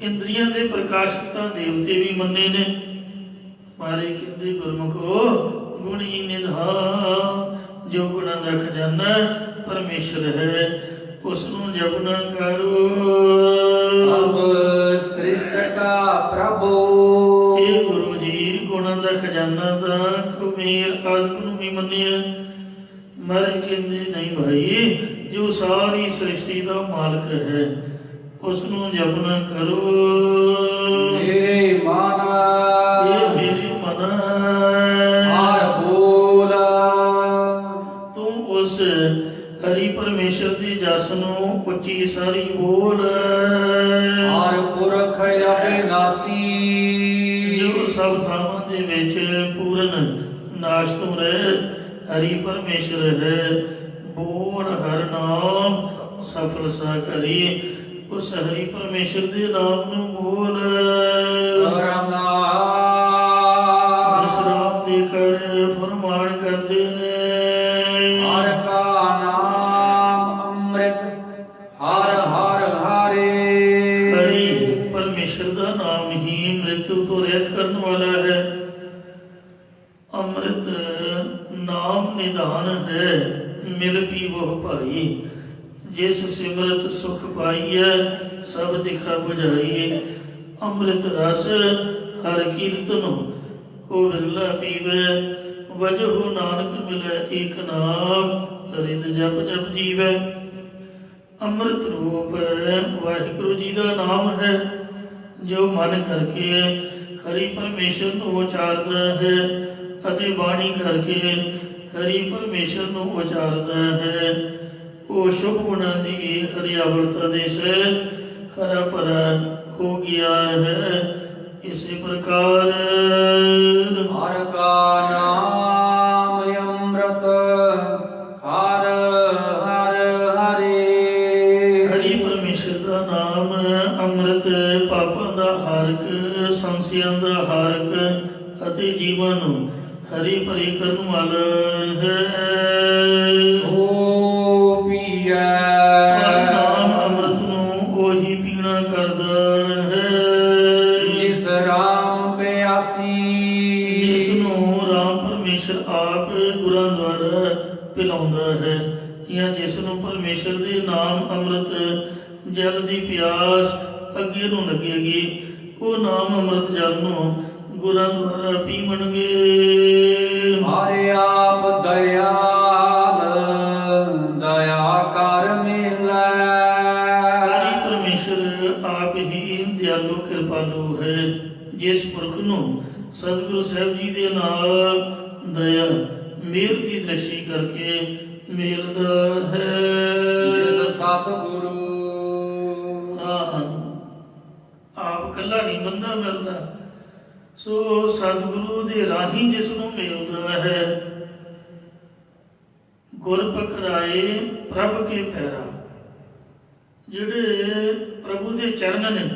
ਇੰਦਰੀਆਂ ਦੇ ਪ੍ਰਕਾਸ਼ਕ ਤਾਂ ਦੇਵਤੇ ਵੀ ਮੰਨੇ ਨੇ। ਮਾਰੇ ਕਹਿੰਦੇ ਗੁਰਮੁਖੋ ਗੁਣੀ ਨਿਧਾਨ, ਜੋ ਗੁਣਾਂ ਦਾ ਖਜ਼ਾਨਾ ਪਰਮੇਸ਼ਰ ਹੈ, ਉਸ ਨੂੰ ਜਪਣਾ ਕਰੋ। ਸਭ ਸ੍ਰਿਸ਼ਟ ਕਾ ਪ੍ਰਭੂ। ਇਹ ਗੁਰੂ ਜੀ, ਗੁਣਾਂ ਦਾ ਖਜ਼ਾਨਾ ਦਾ ਕੁਮੇਰ ਆਦਿਕ ਨੂੰ ਵੀ ਮੰਨਿਆ। ਮਹਾਰਾਜ ਕਹਿੰਦੇ ਨਹੀਂ ਭਾਈ, ਜੋ ਸਾਰੀ ਸ੍ਰਿਸ਼ਟੀ ਦਾ ਮਾਲਕ ਹੈ, ਉਸ ਨੂੰ ਜਪਣਾ ਕਰੋ। ਮੇਰੇ ਮਨ ਇਹ ਮੇਰੇ ਮਨ ਹਰ ਬੋਲ। ਤੂੰ ਉਸ ਹਰੀ ਪਰਮੇਸ਼ਰ ਦੀ ਜਸ ਨੂੰ ਉੱਚੀ ਸਾਰੀ ਬੋਲ। ਹਰ ਪੁਰਖ ਅਬਿਨਾਸੀ। ਜੋ ਸਭ ਥਾਵਾਂ ਦੇ ਵਿੱਚ ਪੂਰਨ ਨਾਸ਼ ਤੋਂ ਰਹਿਤ ਹਰੀ ਪਰਮੇਸ਼ਰ ਹੈ, ਬੋਲ ਹੋਵਣ ਹਰ ਨਾਮ ਸਫਲ ਸਾ ਕਰੀ। ਉਸ ਹਰੀ ਪਰਮੇਸ਼ਰ ਦੇ ਨਾਮ ਨੂੰ ਬੋਲ। ਵਿਸਰਾਮ ਦੇ ਕਰ ਫਰਮਾਨ ਕਰਦੇ ਨੇ। ਹਰ ਕਾ ਨਾਮ ਅੰਮ੍ਰਿਤ ਹਰ ਹਰ ਹਰੇ। ਹਰੀ ਪਰਮੇਸ਼ਰ ਦਾ ਨਾਮ ਹੀ ਮ੍ਰਿਤੂ ਤੋਂ ਰਹਿਤ ਕਰਨ ਵਾਲਾ ਹੈ। ਅੰਮ੍ਰਿਤ ਨਾਮ ਨਿਧਾਨ ਹੈ, ਮਿਲ ਪੀ ਬਹੁ ਭਾਈ। ਜਿਸ ਸਿਮਰਤ ਸੁਖ ਪਾਈਐ, ਸਭ ਦਿਖਾ ਬੁਝਾਈਏ। ਅੰਮ੍ਰਿਤ ਰਸ ਹਰ ਕੀਰਤਨੁ ਕੋ ਵਿਰਲਾ ਪੀਵੈ। ਵਜਹੁ ਨਾਨਕ ਮਿਲੈ ਏਕ ਨਾਮ, ਰਿਦ ਜਪ ਜਪ ਜੀਵੈ। ਅੰਮ੍ਰਿਤ ਰੂਪ ਵਾਹਿਗੁਰੂ ਜੀ ਦਾ ਨਾਮ ਹੈ, ਜੋ ਮਨ ਕਰਕੇ ਹਰੀ ਪਰਮੇਸ਼ਰ ਨੂੰ ਉਚਾਰਦਾ ਹੈ ਅਤੇ ਬਾਣੀ ਕਰਕੇ ਹਰੀ ਪਰਮੇਸ਼ਰ ਨੂੰ ਉਚਾਰਦਾ ਹੈ। ਉਹ ਸ਼ੁਭ ਗੁਣਾਂ ਦੀ ਹਰਿਆਵਲਤਾ ਦੇ ਸੇ ਹਰਾ ਭਰਾ ਹੋ ਗਿਆ ਹੈ। ਇਸੇ ਪ੍ਰਕਾਰ ਹਰ ਕਾ ਨਾਮ ਅੰਮ੍ਰਿਤ ਹਰ ਹਰ ਹਰੇ। ਹਰੀ ਪਰਮੇਸ਼ਰ ਦਾ ਨਾਮ ਅੰਮ੍ਰਿਤ ਪਾਪਾਂ ਦਾ ਹਾਰਕ, ਸੰਸਿਆਂ ਦਾ ਹਾਰਕ ਅਤੇ ਜੀਵਾਂ ਨੂੰ ਹਰੀ ਭਰੀ ਕਰਨ ਵਾਲਾ ਹੈ। ਸੋ ਪੀਐ ਨਾਮ ਅੰਮ੍ਰਿਤ ਨੂੰ ਉਹੀ ਪੀਣਾ ਕਰਦਾ ਹੈ, ਜਿਸ ਰਾਮ ਪਿਆਸੀ। ਜਿਸ ਨੂੰ ਰਾਮ ਪਰਮੇਸ਼ਰ ਆਪ ਗੁਰਾਂ ਦੁਆਰਾ ਪਿਲਾਉਂਦਾ ਹੈ, ਜਾਂ ਜਿਸ ਨੂੰ ਪਰਮੇਸ਼ਰ ਦੇ ਨਾਮ ਅੰਮ੍ਰਿਤ ਜਲ ਦੀ ਪਿਆਸ ਅੱਗੇ ਨੂੰ ਲੱਗੇਗੀ, ਉਹ ਨਾਮ ਅੰਮ੍ਰਿਤ ਜਲ ਨੂੰ ਗੁਰਾਂ ਦੁਆਰਾ ਪੀਵਣਗੇ। ਹਰਿ ਆਪ ਦਇਆਲ ਦਇਆ ਕਰ ਮਿਲੈ। ਹਰੀ ਪਰਮੇਸ਼ਰ ਆਪ ਹੀ ਦਿਆਲੂ ਕਿਰਪਾਲੂ ਹੈ। ਜਿਸ ਪੁਰਖ ਨੂੰ ਸਤਿਗੁਰੂ ਸਾਹਿਬ ਜੀ ਦੇ ਨਾਲ ਦਇਆ ਮੇਰ ਦੀ ਦ੍ਰਿਸ਼ਟੀ ਕਰਕੇ ਮਿਲਦਾ ਹੈ। ਜਿਸ ਸਤਿਗੁਰੂ ਆਪ ਕੱਲਾ ਨਹੀਂ ਬੰਦਾ ਮਿਲਦਾ, ਸੋ ਸਤਿਗੁਰੂ ਦੇ ਰਾਹੀਂ ਜਿਸ ਨੂੰ ਮਿਲਦਾ ਹੈ। ਗੁਰ ਪਕਰਾਏ ਪ੍ਰਭ ਕੇ ਪੈਰਾ। ਜਿਹੜੇ ਪ੍ਰਭੂ ਦੇ ਚਰਨ ਨੇ,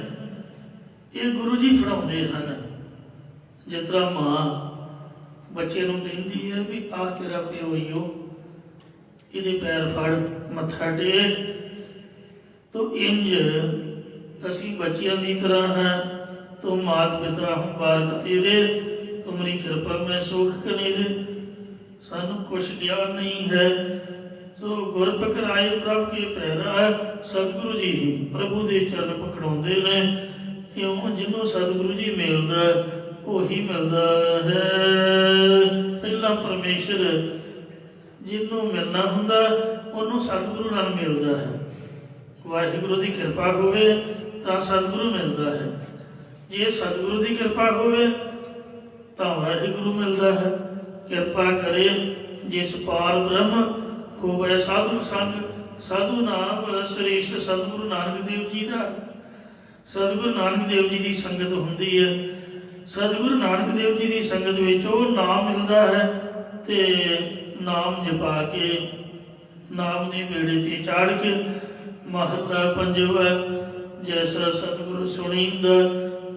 ਇਹ ਗੁਰੂ ਜੀ ਫੜਾਉਂਦੇ ਹਨ। ਜਿਸ ਤਰ੍ਹਾਂ ਮਾਂ ਬੱਚੇ ਨੂੰ ਕਹਿੰਦੀ ਹੈ ਵੀ ਆਹ ਤੇਰਾ ਪਿਓ ਹੀ ਹੋ, ਇਹਦੇ ਪੈਰ ਫੜ, ਮੱਥਾ ਟੇਕ। ਤੋ ਇੰਜ ਅਸੀਂ ਬੱਚਿਆਂ ਦੀ ਤਰ੍ਹਾਂ ਹਾਂ। ਤੁਮ ਮਾਤ ਪਿਤਾ ਹੂੰ ਬਾਰਕ ਤੇਰੇ, ਤੁਮਰੀ ਕਿਰਪਾ ਮੈਂ ਸੁਖ ਕਨੇਰੇ। ਸਾਨੂੰ ਕੁਛ ਗਿਆਨ ਨਹੀਂ ਹੈ, ਸੋ ਗੁਰ ਪਕਰਾਏ ਪ੍ਰਭ ਕੇ ਪੈਰਾ। ਸਤਿਗੁਰੂ ਜੀ ਹੀ ਪ੍ਰਭੂ ਦੇ ਚਰਨ ਪਕੜਾਉਂਦੇ ਨੇ। ਕਿਉਂ? ਜਿਹਨੂੰ ਸਤਿਗੁਰੂ ਜੀ ਮਿਲਦਾ ਉਹੀ ਮਿਲਦਾ ਹੈ। ਪਹਿਲਾਂ ਪਰਮੇਸ਼ਰ ਜਿਹਨੂੰ ਮਿਲਣਾ ਹੁੰਦਾ ਉਹਨੂੰ ਸਤਿਗੁਰੂ ਨਾਲ ਮਿਲਦਾ ਹੈ। ਵਾਹਿਗੁਰੂ ਦੀ ਕਿਰਪਾ ਹੋਵੇ ਤਾਂ ਸਤਿਗੁਰੂ ਮਿਲਦਾ ਹੈ। ਜੇ ਸਤਿਗੁਰੂ ਦੀ ਕਿਰਪਾ ਹੋਵੇ ਤਾਂ ਵਾਹਿਗੁਰੂ ਮਿਲਦਾ ਹੈ। ਕਿਰਪਾ ਕਰੇ ਜਿਸ ਪਾਰ ਬ੍ਰਹਮ ਹੋਵੇ ਸਾਧੂ ਸੰਗ। ਸਾਧੂ ਨਾਮ ਸ੍ਰੇਸ਼ਟ ਸਤਿਗੁਰੂ ਨਾਨਕ ਦੇਵ ਜੀ ਦਾ। ਸਤਿਗੁਰੂ ਨਾਨਕ ਦੇਵ ਜੀ ਦੀ ਸੰਗਤ ਹੁੰਦੀ ਹੈ। ਸਤਿਗੁਰੂ ਨਾਨਕ ਦੇਵ ਜੀ ਦੀ ਸੰਗਤ ਵਿੱਚ ਉਹ ਨਾਮ ਮਿਲਦਾ ਹੈ ਤੇ ਨਾਮ ਜਪਾ ਕੇ ਨਾਮ ਦੀ ਬੇੜੇ ਤੇ ਚਾੜ ਕੇ ਮਹੱਲਾ ਪੰਜਵਾ। ਜੈਸਾ ਸਤਿਗੁਰੂ ਸੁਣੀਂਦਾ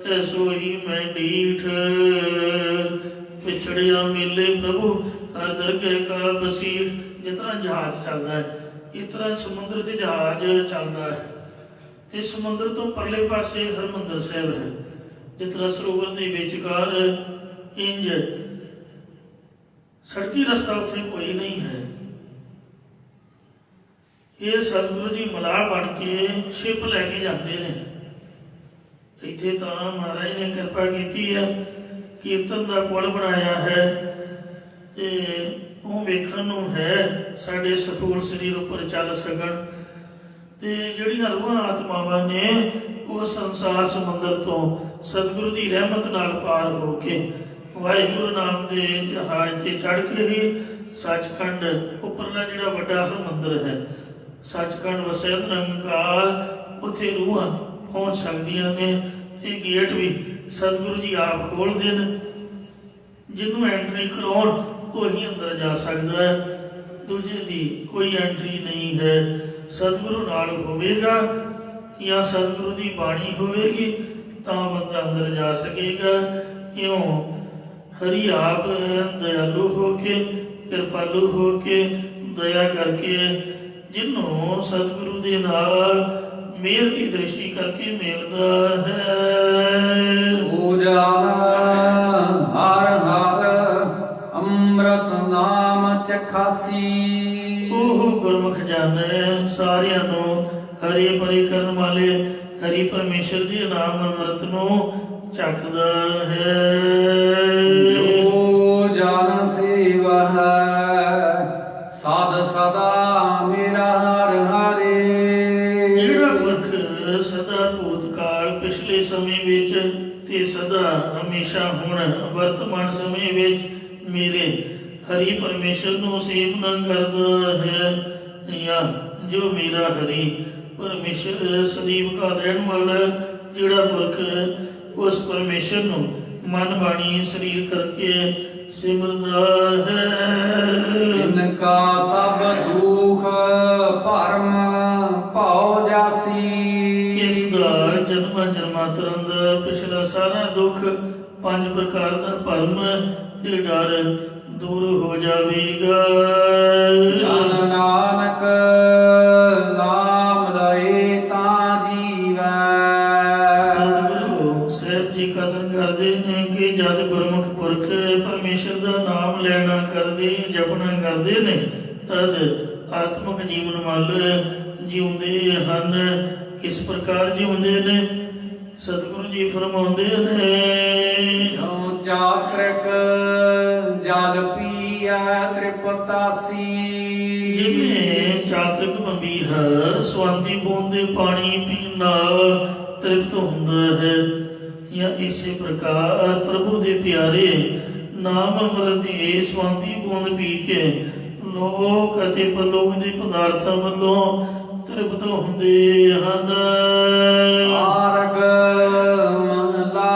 ਤੈਸੋ ਹੀ ਮੈਂ ਡੀਠ। ਵਿਛੜਿਆ ਮੇਲੇ ਪ੍ਰਭੂ ਹਰ ਦਰਗਹਿ ਕਾ ਬਸੀਠ। ਜਿਸ ਤਰ੍ਹਾਂ ਜਹਾਜ਼ ਚੱਲਦਾ ਹੈ, ਇਸ ਤਰ੍ਹਾਂ ਸਮੁੰਦਰ 'ਚ ਜਹਾਜ਼ ਚੱਲਦਾ ਹੈ ਤੇ ਸਮੁੰਦਰ ਤੋਂ ਪਰਲੇ ਪਾਸੇ ਹਰਿਮੰਦਰ ਸਾਹਿਬ ਹੈ। ਜਿਸ ਤਰ੍ਹਾਂ ਸਰੋਵਰ ਦੇ ਵਿਚਕਾਰ ਇੰਜ ਸੜਕੀ ਰਸਤਾ ਉੱਥੇ ਕੋਈ ਨਹੀਂ ਹੈ। ਇਹ ਸਤਿਗੁਰੂ ਜੀ ਮਲਾਹ ਬਣ ਕੇ ਸ਼ਿਪ ਲੈ ਕੇ ਜਾਂਦੇ ਨੇ। ਇੱਥੇ ਤਾਂ ਮਹਾਰਾਜ ਨੇ ਕਿਰਪਾ ਕੀਤੀ ਹੈ, ਕੀਰਤਨ ਦਾ ਪੁਲ ਬਣਾਇਆ ਹੈ ਤੇ ਉਹ ਵੇਖਣ ਨੂੰ ਹੈ ਸਾਡੇ ਸਥੂਲ ਸਰੀਰ ਉੱਪਰ ਚੱਲ ਸਕਣ। ਤੇ ਜਿਹੜੀਆਂ ਰੂਹਾਂ ਆਤਮਾਵਾਂ ਨੇ ਉਹ ਸੰਸਾਰ ਸਮੁੰਦਰ ਤੋਂ ਸਤਿਗੁਰੂ ਦੀ ਰਹਿਮਤ ਨਾਲ ਪਾਰ ਹੋ ਕੇ ਵਾਹਿਗੁਰੂ ਨਾਮ ਦੇ ਜਹਾਜ਼ ਤੇ ਚੜ੍ਹ ਕੇ ਹੀ ਸੱਚਖੰਡ ਉੱਪਰਲਾ ਜਿਹੜਾ ਵੱਡਾ ਹਰਿਮੰਦਰ ਹੈ, ਸੱਚਖੰਡ ਵਸੈ ਨਿਰੰਕਾਰ, ਉੱਥੇ ਰੂਹਾਂ ਪਹੁੰਚ ਸਕਦੀਆਂ ਨੇ। ਇਹ ਗੇਟ ਵੀ ਸਤਿਗੁਰੂ ਜੀ ਆਪ ਖੋਲ੍ਹਦੇ ਨੇ। ਜਿਹਨੂੰ ਐਂਟਰੀ ਕਰਾਉਣ ਉਹੀ ਅੰਦਰ ਜਾ ਸਕਦਾ ਹੈ। ਦੂਜੇ ਦੀ ਕੋਈ ਐਂਟਰੀ ਨਹੀਂ ਹੈ। ਸਤਿਗੁਰੂ ਨਾਲ ਹੋਵੇਗਾ ਜਾਂ ਸਤਿਗੁਰੂ ਦੀ ਬਾਣੀ ਹੋਵੇਗੀ ਤਾਂ ਬੰਦਾ ਅੰਦਰ ਜਾ ਸਕੇਗਾ। ਇਉਂ ਹਰੀ ਆਪ ਦਇਆਲੂ ਹੋ ਕੇ, ਕਿਰਪਾਲੂ ਹੋ ਕੇ, ਦਇਆ ਕਰਕੇ ਜਿਹਨੂੰ ਸਤਿਗੁਰੂ ਦੇ ਨਾਲ ਮੇਲ ਦੀ ਦ੍ਰਿਸ਼ਟੀ ਕਰਕੇ ਮਿਲਦਾ ਹੈ। ਸੋ ਜਾਨ ਹਰ ਹਰ ਅੰਮ੍ਰਿਤ ਨਾਮ ਚਖਾਸੀ। ਉਹ ਗੁਰਮੁਖ ਜਾਣੈ ਸਾਰਿਆਂ ਨੂੰ ਹਰੇ ਪਰੇ ਕਰਨ ਵਾਲੇ ਹਰੀ ਪਰਮੇਸ਼ਰ ਦੇ ਨਾਮ ਅੰਮ੍ਰਿਤ ਨੂੰ ਚੱਖਦਾ ਹੈ। ਜੋ ਜਨ ਸੇਵਾ ਸਾਧ ਸਦਾ ਮੇਰਾ ਹਰ ਹਾਰੇ। ਜਿਹੜਾ ਪੁਰਖ ਸਦਾ ਭੂਤਕਾਲ ਪਿਛਲੇ ਸਮੇਂ ਵਿੱਚ ਤੇ ਸਦਾ ਹਮੇਸ਼ਾ ਹੁਣ ਵਰਤਮਾਨ ਸਮੇਂ ਵਿੱਚ ਮੇਰੇ ਹਰੀ ਪਰਮੇਸ਼ਰ ਨੂੰ ਸੇਵਨਾ ਕਰਦਾ ਹੈ, ਜਾਂ ਜੋ ਮੇਰਾ ਹਰੀ ਪਰਮੇਸ਼ਰ ਸਦੀਵ ਕਾ ਰਹਿਣ ਵਾਲਾ ਜਿਹੜਾ ਪੁਰਖ ਉਸ ਪਰਮੇਸ਼ਰ ਨੂੰ ਮਨ ਬਾਣੀ ਸਰੀਰ ਕਰਕੇ ਸਿਮਰਦਾ ਹੈ। ਇਨਕਾ ਸਭ ਦੁਖ ਭਰਮ ਭਉ ਜਾਸੀ। ਇਸ ਦਾ ਜਨਮਾਂ ਜਨਮਾਂਤਰਾਂ ਦਾ ਪਿਛਲਾ ਸਾਰਾ ਦੁੱਖ, 5 ਪ੍ਰਕਾਰ ਦਾ ਭਰਮ ਤੇ ਡਰ ਦੂਰ ਹੋ ਜਾਵੇਗਾ। ਜਨ ਨਾਨਕ ਨਾਮ ਲਏ ਤਾਂ ਜੀਵੈ। ਸਤਿਗੁਰੂ ਸਾਹਿਬ ਜੀ ਕਥਨ ਕਰਦੇ ਨੇ ਕਿ ਜਦ ਗੁਰਮੁਖ ਪੁਰਖ ਪਰਮੇਸ਼ਰ ਦਾ ਨਾਮ ਲੈਣਾ ਕਰਦੇ, ਜਪਣਾ ਕਰਦੇ ਨੇ, ਤਦ ਆਤਮਿਕ ਜੀਵਨ ਵੱਲ ਜਿਉਂਦੇ ਹਨ। ਕਿਸ ਪ੍ਰਕਾਰ ਜਿਉਂਦੇ ਨੇ? ਸਤਿਗੁਰੂ ਜੀ ਫਰਮਾਉਂਦੇ ਨੇ, ਜੋ ਚਾਤ੍ਰਿਕ ਜਲ ਪੀਐ ਤ੍ਰਿਪਤਾਸੀ। ਜਿਵੇਂ ਚਾਤ੍ਰਿਕ ਬੰਬੀਹ ਸਵੰਤੀ ਬੂੰਦ ਦੇ ਪਾਣੀ ਪੀਣ ਨਾਲ ਤ੍ਰਿਪਤ ਹੁੰਦਾ ਹੈ, ਜਾਂ ਇਸੇ ਪ੍ਰਕਾਰ ਪ੍ਰਭੂ ਦੇ ਪਿਆਰੇ ਨਾਮ ਅੰਮ੍ਰਿਤ ਦੀ ਸਵੰਤੀ ਬੂੰਦ ਪੀ ਕੇ ਲੋਕ ਅਤੇ ਪਰਲੋਕ ਦੇ ਪਦਾਰਥਾਂ ਵੱਲੋਂ ਤ੍ਰਿਪਤ ਹੁੰਦੇ ਹਨ। ਮਾਰਗ ਮਹਲਾ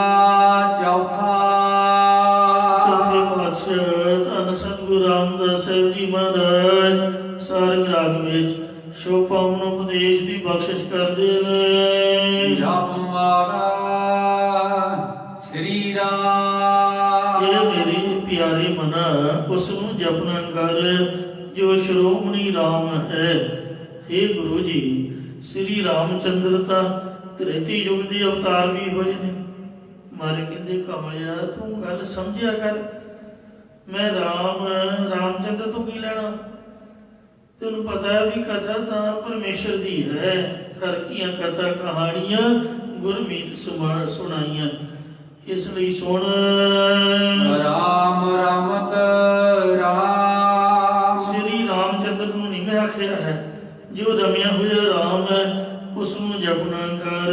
ਚੌਥਾ। ਚੌਥੇ ਪਾਤਸ਼ਾਹ ਧੰਨ ਸਤਿਗੁਰੂ ਰਾਮਦਾਸ ਸਾਹਿਬ ਜੀ ਮਹਾਰਾਜ ਸਾਰੰਗ ਰਾਗ ਵਿੱਚ ਸ਼ੋ ਪਾਵਨ ਉਪਦੇਸ਼ ਦੀ ਬਖਸ਼ਿਸ਼ ਕਰਦੇ ਨੇ। ਜਪ ਮਾਰਾ ਸ੍ਰੀ ਰਾਮ। ਇਹ ਮੇਰੇ ਪਿਆਰੇ ਮਨਾ ਉਸ ਨੂੰ ਜਪਨਾ ਕਰ ਜੋ ਸ਼੍ਰੋਮਣੀ ਰਾਮ ਹੈ। हे ਗੁਰੂ ਜੀ, ਸ੍ਰੀ ਰਾਮਚੰਦਰ ਤਾਂ ਤ੍ਰੇਤੀ ਯੁੱਗ ਦੇ ਅਵਤਾਰ ਵੀ ਹੋਏ ਨੇ। ਮਾਰੇ ਕਹਿੰਦੇ ਕਮਲਿਆ ਤੂੰ ਗੱਲ ਸਮਝਿਆ ਕਰ, ਮੈਂ ਰਾਮਚੰਦਰ ਤੋਂ ਕੀ ਲੈਣਾ? ਤੈਨੂੰ ਪਤਾ ਹੈ ਵੀ ਕਥਾ ਤਾਂ ਪਰਮੇਸ਼ਰ ਦੀ ਹੈ। ਹਰ ਕੀਆਂ ਕਥਾ ਕਹਾਣੀਆਂ ਗੁਰਮੀਤ ਸੁਣਾਈਆਂ। ਇਸ ਲਈ ਸੁਣ, ਰਾਮ ਰਮਤ ਰਾਮ। ਸ੍ਰੀ ਰਾਮਚੰਦਰ ਨੂੰ ਨਹੀਂ ਮੈਂ ਆਖਿਆ ਹੈ, ਜੋ ਰਮਿਆ ਹੋਇਆ ਰਾਮ ਹੈ ਉਸ ਨੂੰ ਜਪਣਾ ਕਰ।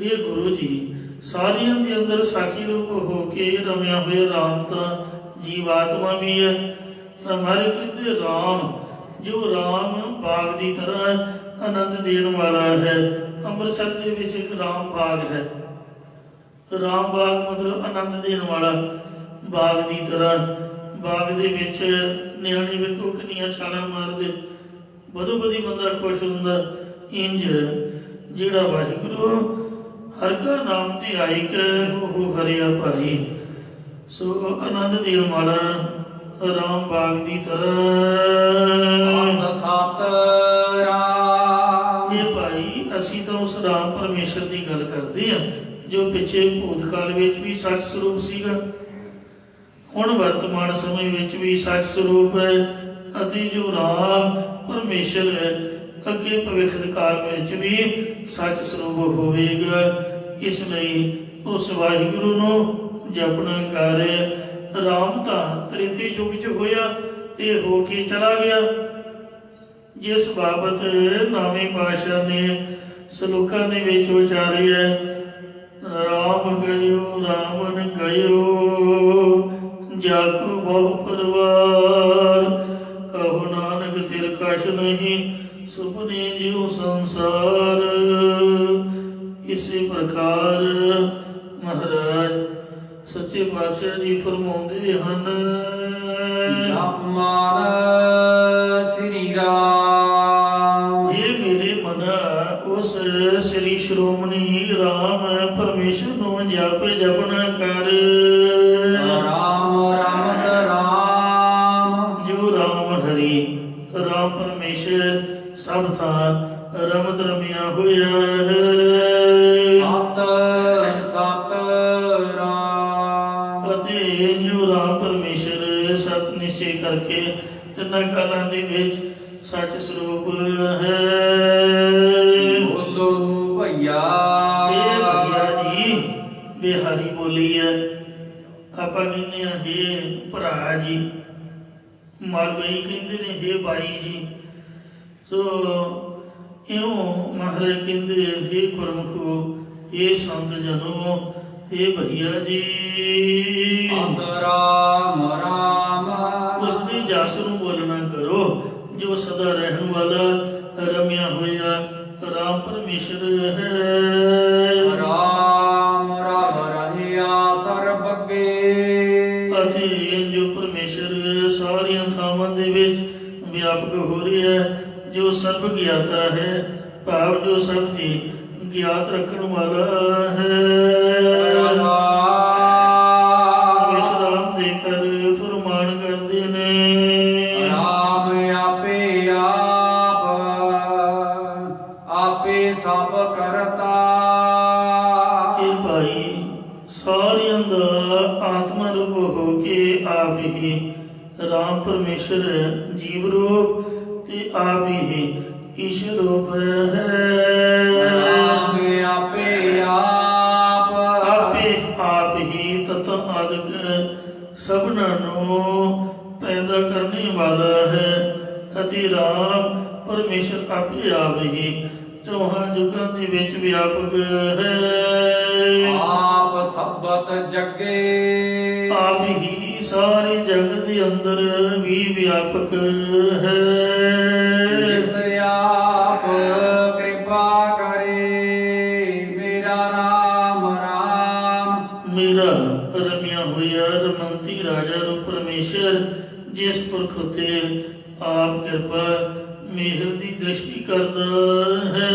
ਇਹ ਗੁਰੂ ਜੀ, ਸਾਰਿਆਂ ਦੇ ਅੰਦਰ ਸਾਖੀ ਰੂਪ ਹੋ ਕੇ ਰਮਿਆ ਹੋਇਆ ਰਾਮ ਤਾਂ ਜੀਵਾਤਮਾ ਵੀ ਹੈ। ਹਮਾਰੇ ਕਹਿੰਦੇ ਰਾਮ, ਜੋ ਰਾਮ ਬਾਗ ਦੀ ਤਰ੍ਹਾਂ ਆਨੰਦ ਦੇਣ ਵਾਲਾ ਹੈ। ਅੰਮ੍ਰਿਤਸਰ ਦੇ ਵਿੱਚ ਇੱਕ ਰਾਮ ਬਾਗ ਹੈ। ਰਾਮ ਬਾਗ ਮਤਲਬ ਆਨੰਦ ਦੇਣ ਵਾਲਾ ਬਾਗ ਦੀ ਤਰ੍ਹਾਂ। ਬਾਗ ਦੇ ਵਿੱਚ ਨਿਆਣੇ ਵੇਖੋ ਕਿੰਨੀਆਂ ਛਾਲਾਂ ਮਾਰਦੇ, ਬਦੋ ਬਦੀ ਬੰਦਾ ਖੁਸ਼ ਹੁੰਦਾ। ਇੰਜ ਜਿਹੜਾ ਵਾਹਿਗੁਰੂ ਹਰ ਕਾ ਨਾਮ ਤੇ ਆਇਕ ਹੋ ਹਰਿਆ ਭਾਈ, ਸੋ ਆਨੰਦ ਦੇਣ ਵਾਲਾ ਰਾਮ ਬਾਗ ਦੀ ਤਰ੍ਹਾਂ। ਸਤ ਰਾਮ। ਇਹ ਭਾਈ ਅਸੀਂ ਤਾਂ ਉਸ ਰਾਮ ਪਰਮੇਸ਼ਰ ਦੀ ਗੱਲ ਕਰਦੇ ਹਾਂ ਜੋ ਪਿੱਛੇ ਭੂਤਕਾਲ ਵਿੱਚ ਵੀ ਸੱਚ ਸਰੂਪ ਸੀਗਾ, ਹੁਣ ਵਰਤਮਾਨ ਸਮੇਂ ਵਿੱਚ ਵੀ ਸੱਚ ਸਰੂਪ ਹੈ, ਅਤੇ ਜੋ ਰਾਮ ਪਰਮੇਸ਼ਰ ਹੈ ਅੱਗੇ ਭਵਿੱਖ ਕਾਲ ਵਿੱਚ ਵੀ ਸੱਚ ਸਰੂਪ ਹੋਵੇਗਾ। ਇਸ ਲਈ ਉਸ ਵਾਹਿਗੁਰੂ ਨੂੰ ਜਪਣਾ ਕਰ। ਰਾਮ ਤਾਂ ਤ੍ਰੇਤੇ ਯੁੱਗ 'ਚ ਹੋਇਆ ਤੇ ਹੋ ਕੇ ਚਲਾ ਗਿਆ, ਜਿਸ ਬਾਬਤ ਨਾਵੇਂ ਪਾਤਸ਼ਾਹ ਨੇ ਸਲੋਕਾਂ ਦੇ ਵਿੱਚ ਉਚਾਰਿਆ, ਰਾਮ ਗਇਓ ਰਾਮਨ ਗਇਓ ਜਾਕੂ ਬਹੁ ਪਰਵਾਰ, ਕਹੋ ਨਾਨਕ ਤਿਰ ਕਛ ਨਹੀਂ ਸੁਪਨੇ ਜਿਉ ਸੰਸਾਰ। ਇਸੇ ਪ੍ਰਕਾਰ ਮਹਾਰਾਜ ਸੱਚੇ ਪਾਤਸ਼ਾਹ ਜੀ ਫਰਮਾਉਂਦੇ ਹਨ, ਜਪ ਮਾਰ ਮਨਾ ਉਸ ਸ੍ਰੀ ਸ਼੍ਰੋਮਣੀ ਰਾਮ ਪਰਮੇਸ਼ਰ ਨੂੰ ਜਪਣਾ ਕਰ। ਰਾਮ ਰਮਤ ਰਾਮ ਜੋ ਰਾਮ ਹਰੀ ਰਾਮ ਪਰਮੇਸ਼ਰ ਸਭ ਥਾਂ ਰਮਤ ਰਮਿਆ ਹੋਇਆ ਹੈ। ਸਤ ਸਤ ਰਾਮ ਅਤੇ ਜੋ ਰਾਮ ਪਰਮੇਸ਼ਰ ਸਤ ਨਿਸ਼ਚੈ ਕਰਕੇ ਤਿੰਨਾਂ ਕਾਲਾਂ ਦੇ ਵਿੱਚ ਸੱਚ ਸਰੂਪ ਹੈ। ਬੋਲੋ ਭਈਆ ਇਹ ਭਈਆ ਜੀ ਬਿਹਾਰੀ ਬੋਲੀ ਹੈ। ਆਪਾਂ ਕਹਿੰਦੇ ਹਾਂ ਹੇ ਭਰਾ ਜੀ, ਮਾਲਵਈ ਕਹਿੰਦੇ ਨੇ ਹੇ ਬਾਈ ਜੀ। ਸੋ ਇਉਂ ਮਹਾਰਾਜ ਕਹਿੰਦੇ ਹੇ ਗੁਰਮੁਖੋ, ਇਹ ਸੰਤ ਜਨੋ, ਹੇ ਭਈਆ ਜੀ। ਸੰਤ ਰਾਮ ਰਾਮ ਉਸ ਦੀ ਜਸ ਨੂੰ ਬੋਲਣਾ ਕਰੋ ਜੋ ਸਦਾ ਰਹਿਣ ਵਾਲਾ ਰਮਿਆ ਹੋਇਆ ਰਾਮ ਪਰਮੇਸ਼ਰ ਹੈ। ਰਾਮ ਰਵ ਰਹਿਆ ਸਰਬ ਅੱਗੇ ਅਤੇ ਜੋ ਪਰਮੇਸ਼ਰ ਸਾਰੀਆਂ ਥਾਵਾਂ ਦੇ ਵਿੱਚ ਵਿਆਪਕ ਹੋ ਰਿਹਾ ਹੈ, ਜੋ ਸਰਬ ਗਿਆਤਾ ਹੈ, ਭਾਵ ਜੋ ਸਭ ਦੀ ਗਿਆਤ ਰੱਖਣ ਵਾਲਾ ਹੈ। ਵਿਸ਼ਰਾਮ ਦੇ ਕਰ ਫਰਮਾਨ ਕਰਦੇ ਨੇ। ਰਾਮ ਆਪੇ ਆਪੇ ਸਭ ਕਰਤਾ। ਇਹ ਭਾਈ ਸਾਰਿਆਂ ਦਾ ਆਤਮਾ ਰੂਪ ਹੋ ਕੇ ਆਪ ਹੀ ਰਾਮ ਪਰਮੇਸ਼ਰ ਜੀਵ ਰੂਪ ਤੇ ਆਪ ਹੀ ਈਸ਼ਵਰ ਰੂਪ ਹੈ। ਰਾਮ ਆਪੇ ਆਪ ਹੀ ਤਤ ਆਦਿਕ ਸਭਨਾਂ ਨੂੰ ਪੈਦਾ ਕਰਨੇ ਵਾਲਾ ਹੈ। ਅਤੇ ਰਾਮ ਪਰਮੇਸ਼ਰ ਆਪੇ ਆਪ ਹੀ ਚੌਹਾਂ ਯੁੱਗਾਂ ਦੇ ਵਿੱਚ ਵਿਆਪਕ ਹੈ। ਆਪ ਸਬਤ ਜਗੇ ਆਪ ਹੀ ਸਾਰੇ ਜਗਤ ਦੇ ਅੰਦਰ ਵੀ ਵਿਆਪਕ ਹੈ। ਜਿਸ ਆਪ ਕਿਰਪਾ ਕਰੇ ਮੇਰਾ ਰਾਮ ਰਾਮ। ਮੇਰਾ ਰਮਿਆ ਹੋਇਆ ਰਮੰਤੀ ਰਾਜਾ ਰੂਪ ਪਰਮੇਸ਼ਰ ਜਿਸ ਪੁਰਖ ਉਤੇ ਆਪ ਕਿਰਪਾ ਮਿਹਰ ਦੀ ਦ੍ਰਿਸ਼ਟੀ ਕਰਦਾ ਹੈ।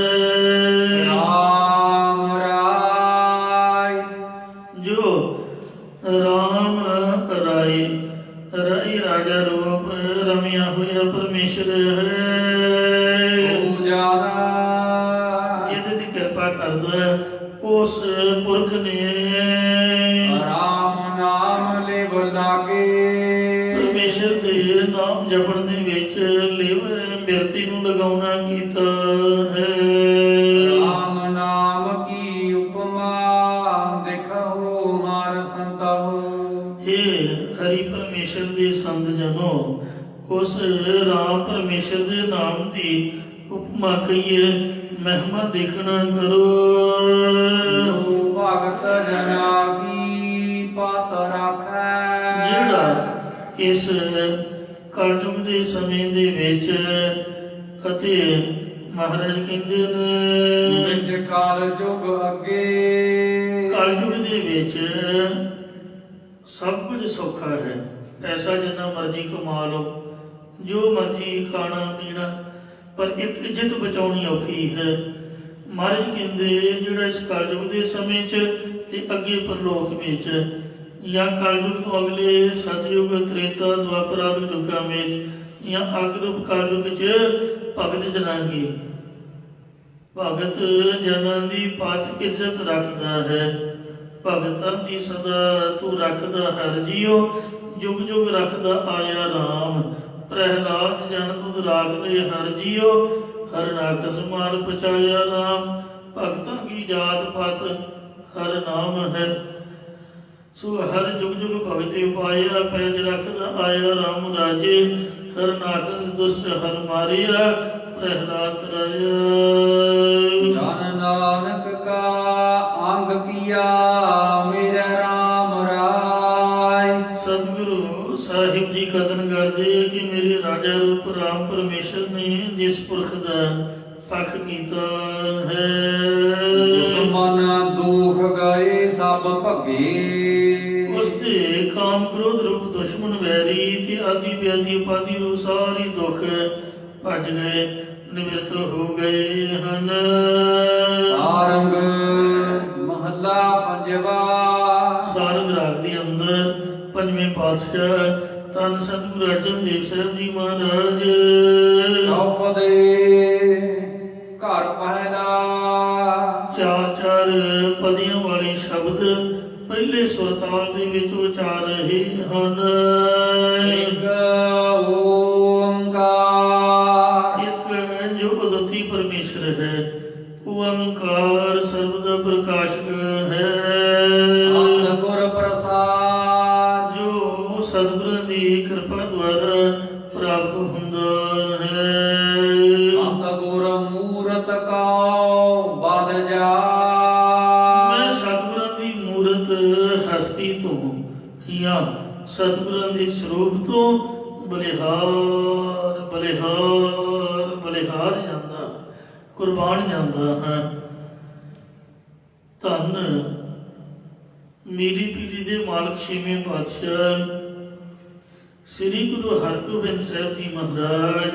ਰਾਮ ਰਾਏ ਜੋ ਰਾਮ ਰਾਏ ਰਾਏ ਰਾਜਾ ਰੂਪ ਰਮਿਆ ਹੋਇਆ ਪਰਮੇਸ਼ਰ ਹੈ। ਸੂਜਾਨਾ ਜਿਹਦੇ ਤੇ ਕਿਰਪਾ ਕਰਦਾ ਹੈ ਉਸ ਪੁਰਖ ਨੇ ਰਾਮ ਨਾਮ ਲਿਵ ਲਾਗੇ। ਪਰਮੇਸ਼ਰ ਦੇ ਨਾਮ ਜਪਣ ਦੇ ਵਿੱਚ ਬਿਰਤੀ ਨੂੰ ਲਗਾਉਣਾ ਕੀਤਾ ਹੈ। ਰਾਮ ਨਾਮ ਕੀ ਉਪਮਾ ਦੇਖੋ ਹਰ ਸੰਤਹੁ। ਇਹ ਹਰੀ ਪਰਮੇਸ਼ਰ ਦੇ ਸੰਤ ਜਨੋ, ਉਸ ਰਾਮ ਪਰਮੇਸ਼ਰ ਦੇ ਨਾਮ ਦੀ ਉਪਮਾ ਕਹੀਏ, ਮਹਿਮਾ ਦੇਖਣਾ ਕਰੋ। ਜੋ ਭਗਤ ਜਨਾ ਕੀ ਪਤ ਰਾਖੈ। ਜਿਹੜਾ ਇਸ ਕਲਯੁਗ ਦੇ ਸਮੇਂ ਦੇ ਵਿੱਚ ਅਤੇ ਮਹਾਰਾਜ ਕਹਿੰਦੇ ਨੇ ਵਿੱਚ ਕਾਲ ਜੁਗ ਅੱਗੇ। ਕਲਯੁਗ ਦੇ ਵਿੱਚ ਸਭ ਕੁਝ ਸੌਖਾ ਹੈ। ਪੈਸਾ ਜਿੰਨਾ ਮਰਜ਼ੀ ਕਮਾ ਲਓ, ਜੋ ਮਰਜ਼ੀ ਖਾਣਾ ਪੀਣਾ, ਪਰ ਇੱਕ ਇੱਜ਼ਤ ਬਚਾਉਣੀ ਔਖੀ ਹੈ। ਮਹਾਰਾਜ ਕਹਿੰਦੇ ਜਿਹੜਾ ਇਸ ਕਲਯੁਗ ਦੇ ਸਮੇਂ 'ਚ ਤੇ ਅੱਗੇ ਪਰਲੋਕ ਵਿੱਚ ਜਾਂ ਕਲਯੁਗ ਤੋਂ ਅਗਲੇ ਸਤਯੁਗ, ਤ੍ਰੇਤਾ, ਦੁਆਪਰ ਆਦਿ ਯੁੱਗਾਂ ਵਿੱਚ ਜਾਂ ਅਗਰੂਪ ਕਲਯੁਗ 'ਚ ਭਗਤ ਜਨਾਂ ਦੀ ਭਗਤ ਜਨਾਂ ਦੀ ਪਾਤ ਇੱਜ਼ਤ ਰੱਖਦਾ ਹੈ। ਭਗਤਾਂ ਦੀ ਸਦਾ ਤੂੰ ਰੱਖਦਾ ਹਰ ਜੀਓ, ਜੁਗ ਜੁਗ ਰੱਖਦਾ ਆਇਆ ਰਾਮ। ਪ੍ਰਹਿਲਾਦ ਜਨ ਤੁਧ ਰਾਖ ਲਏ ਹਰ ਜੀਓ, ਹਰ ਨਾਕਸ ਮਾਰ ਪਚਾਇਆ ਰਾਮ। ਭਗਤਾਂ ਕੀ ਜਾਤ ਪਾਤ ਹਰ ਨਾਮ ਹੈ। ਸੋ ਹਰ ਜੁਗ ਜੁਗ ਭਗਤੀ ਉਪਾਇਆ, ਪੈਜ ਰੱਖਦਾ ਆਇਆ ਰਾਮ ਰਾਜੇ। ਹਰ ਨਾਕਸ ਦੁਸ਼ਟ ਹਰ ਮਾਰਿਆ, ਪ੍ਰਹਿਲਾਦ ਰਾਜਾ। ਜਨ ਨਾਨਕ ਕਾ ਅੰਗ ਕੀਆ ਮੇਰਾ ਰਾਮ ਰਾਏ। ਸਤਿਗੁਰੂ ਸਾਹਿਬ ਜੀ ਕਥਨ ਕਰਦੇ ਕਿ ਮੇਰੇ ਰਾਜਾ ਰੂਪ ਰਾਮ ਪਰਮੇਸ਼ਰ ਨੇ ਜਿਸ ਪੁਰਖ ਦਾ ਪੱਖ ਕੀਤਾ ਹੈ। ਦੁਸ਼ਮਨ ਦੁਖ ਗਏ ਸਭ ਭਗੇ। ਉਸ ਦੇ ਕਾਮ ਕ੍ਰੋਧ ਰੂਪ ਦੁਸ਼ਮਨ ਵੈਰੀ ਤੇ ਆਦਿ ਵਿਆਧੀ ਉਪਾਧੀ ਰੂਪ ਸਾਰੇ ਦੁੱਖ ਭੱਜ ਗਏ। ਨਿਵਰਤ ਹੋ ਗਏ ਹਨ। ਸਾਰੰਗ ਮਹੱਲਾ ਪੰਜਵਾ। ਸਾਰੰਗ ਰਾਗ ਦੇ ਅੰਦਰ ਪੰਜਵੇਂ ਪਾਤਸ਼ਾਹ ਧੰਨ ਸਤਿਗੁਰੂ ਅਰਜਨ ਦੇਵ ਸਾਹਿਬ ਜੀ ਮਹਾਰਾਜ ਚੌਪਦੇ ਘਰ ਪਹਿਲਾ। ਚਾਰ ਚਾਰ ਪਦੀਆਂ ਵਾਲੇ ਸ਼ਬਦ ਪਹਿਲੇ ਸੁਰਤਾਲ ਦੇ ਵਿੱਚ ਉਚਾਰ ਰਹੇ ਹਨ। ਇੱਕ ਓੰਕਾਰ। ਇੱਕ ਜੋ ਅਦੁੱਤੀ ਪਰਮੇਸ਼ਰ ਹੈ, ਓੰਕਾਰ ਸਰਬ ਦਾ ਪ੍ਰਕਾਸ਼ਕ ਹੈ। ਸਤਿਗੁਰ ਪ੍ਰਸਾਦ। ਜੋ ਸਤਿਗੁਰਾਂ ਦੀ ਕਿਰਪਾ ਦੁਆਰਾ ਪ੍ਰਾਪਤ ਹੁੰਦਾ ਹੈ। ਸਤਿਗੁਰ ਮੂਰਤ ਕਉ ਬਲ ਜਾ। ਮੈਂ ਸਤਿਗੁਰਾਂ ਦੀ ਮੂਰਤ ਹਸਤੀ ਤੋਂ ਜਾਂ ਸਤਿਗੁਰਾਂ ਦੇ ਸਰੂਪ ਤੋਂ ਬਲਿਹਾਰ ਬਲਿਹਾਰ ਬਲਿਹਾਰ ਜਾਂਦਾ, ਕੁਰਬਾਨ ਜਾਂਦਾ ਹਾਂ। ਧੰਨ ਮੀਰੀ ਪੀਰੀ ਦੇ ਮਾਲਕ ਛੇਵੇਂ ਪਾਤਸ਼ਾਹ ਸ੍ਰੀ ਗੁਰੂ ਹਰਗੋਬਿੰਦ ਸਾਹਿਬ ਜੀ ਮਹਾਰਾਜ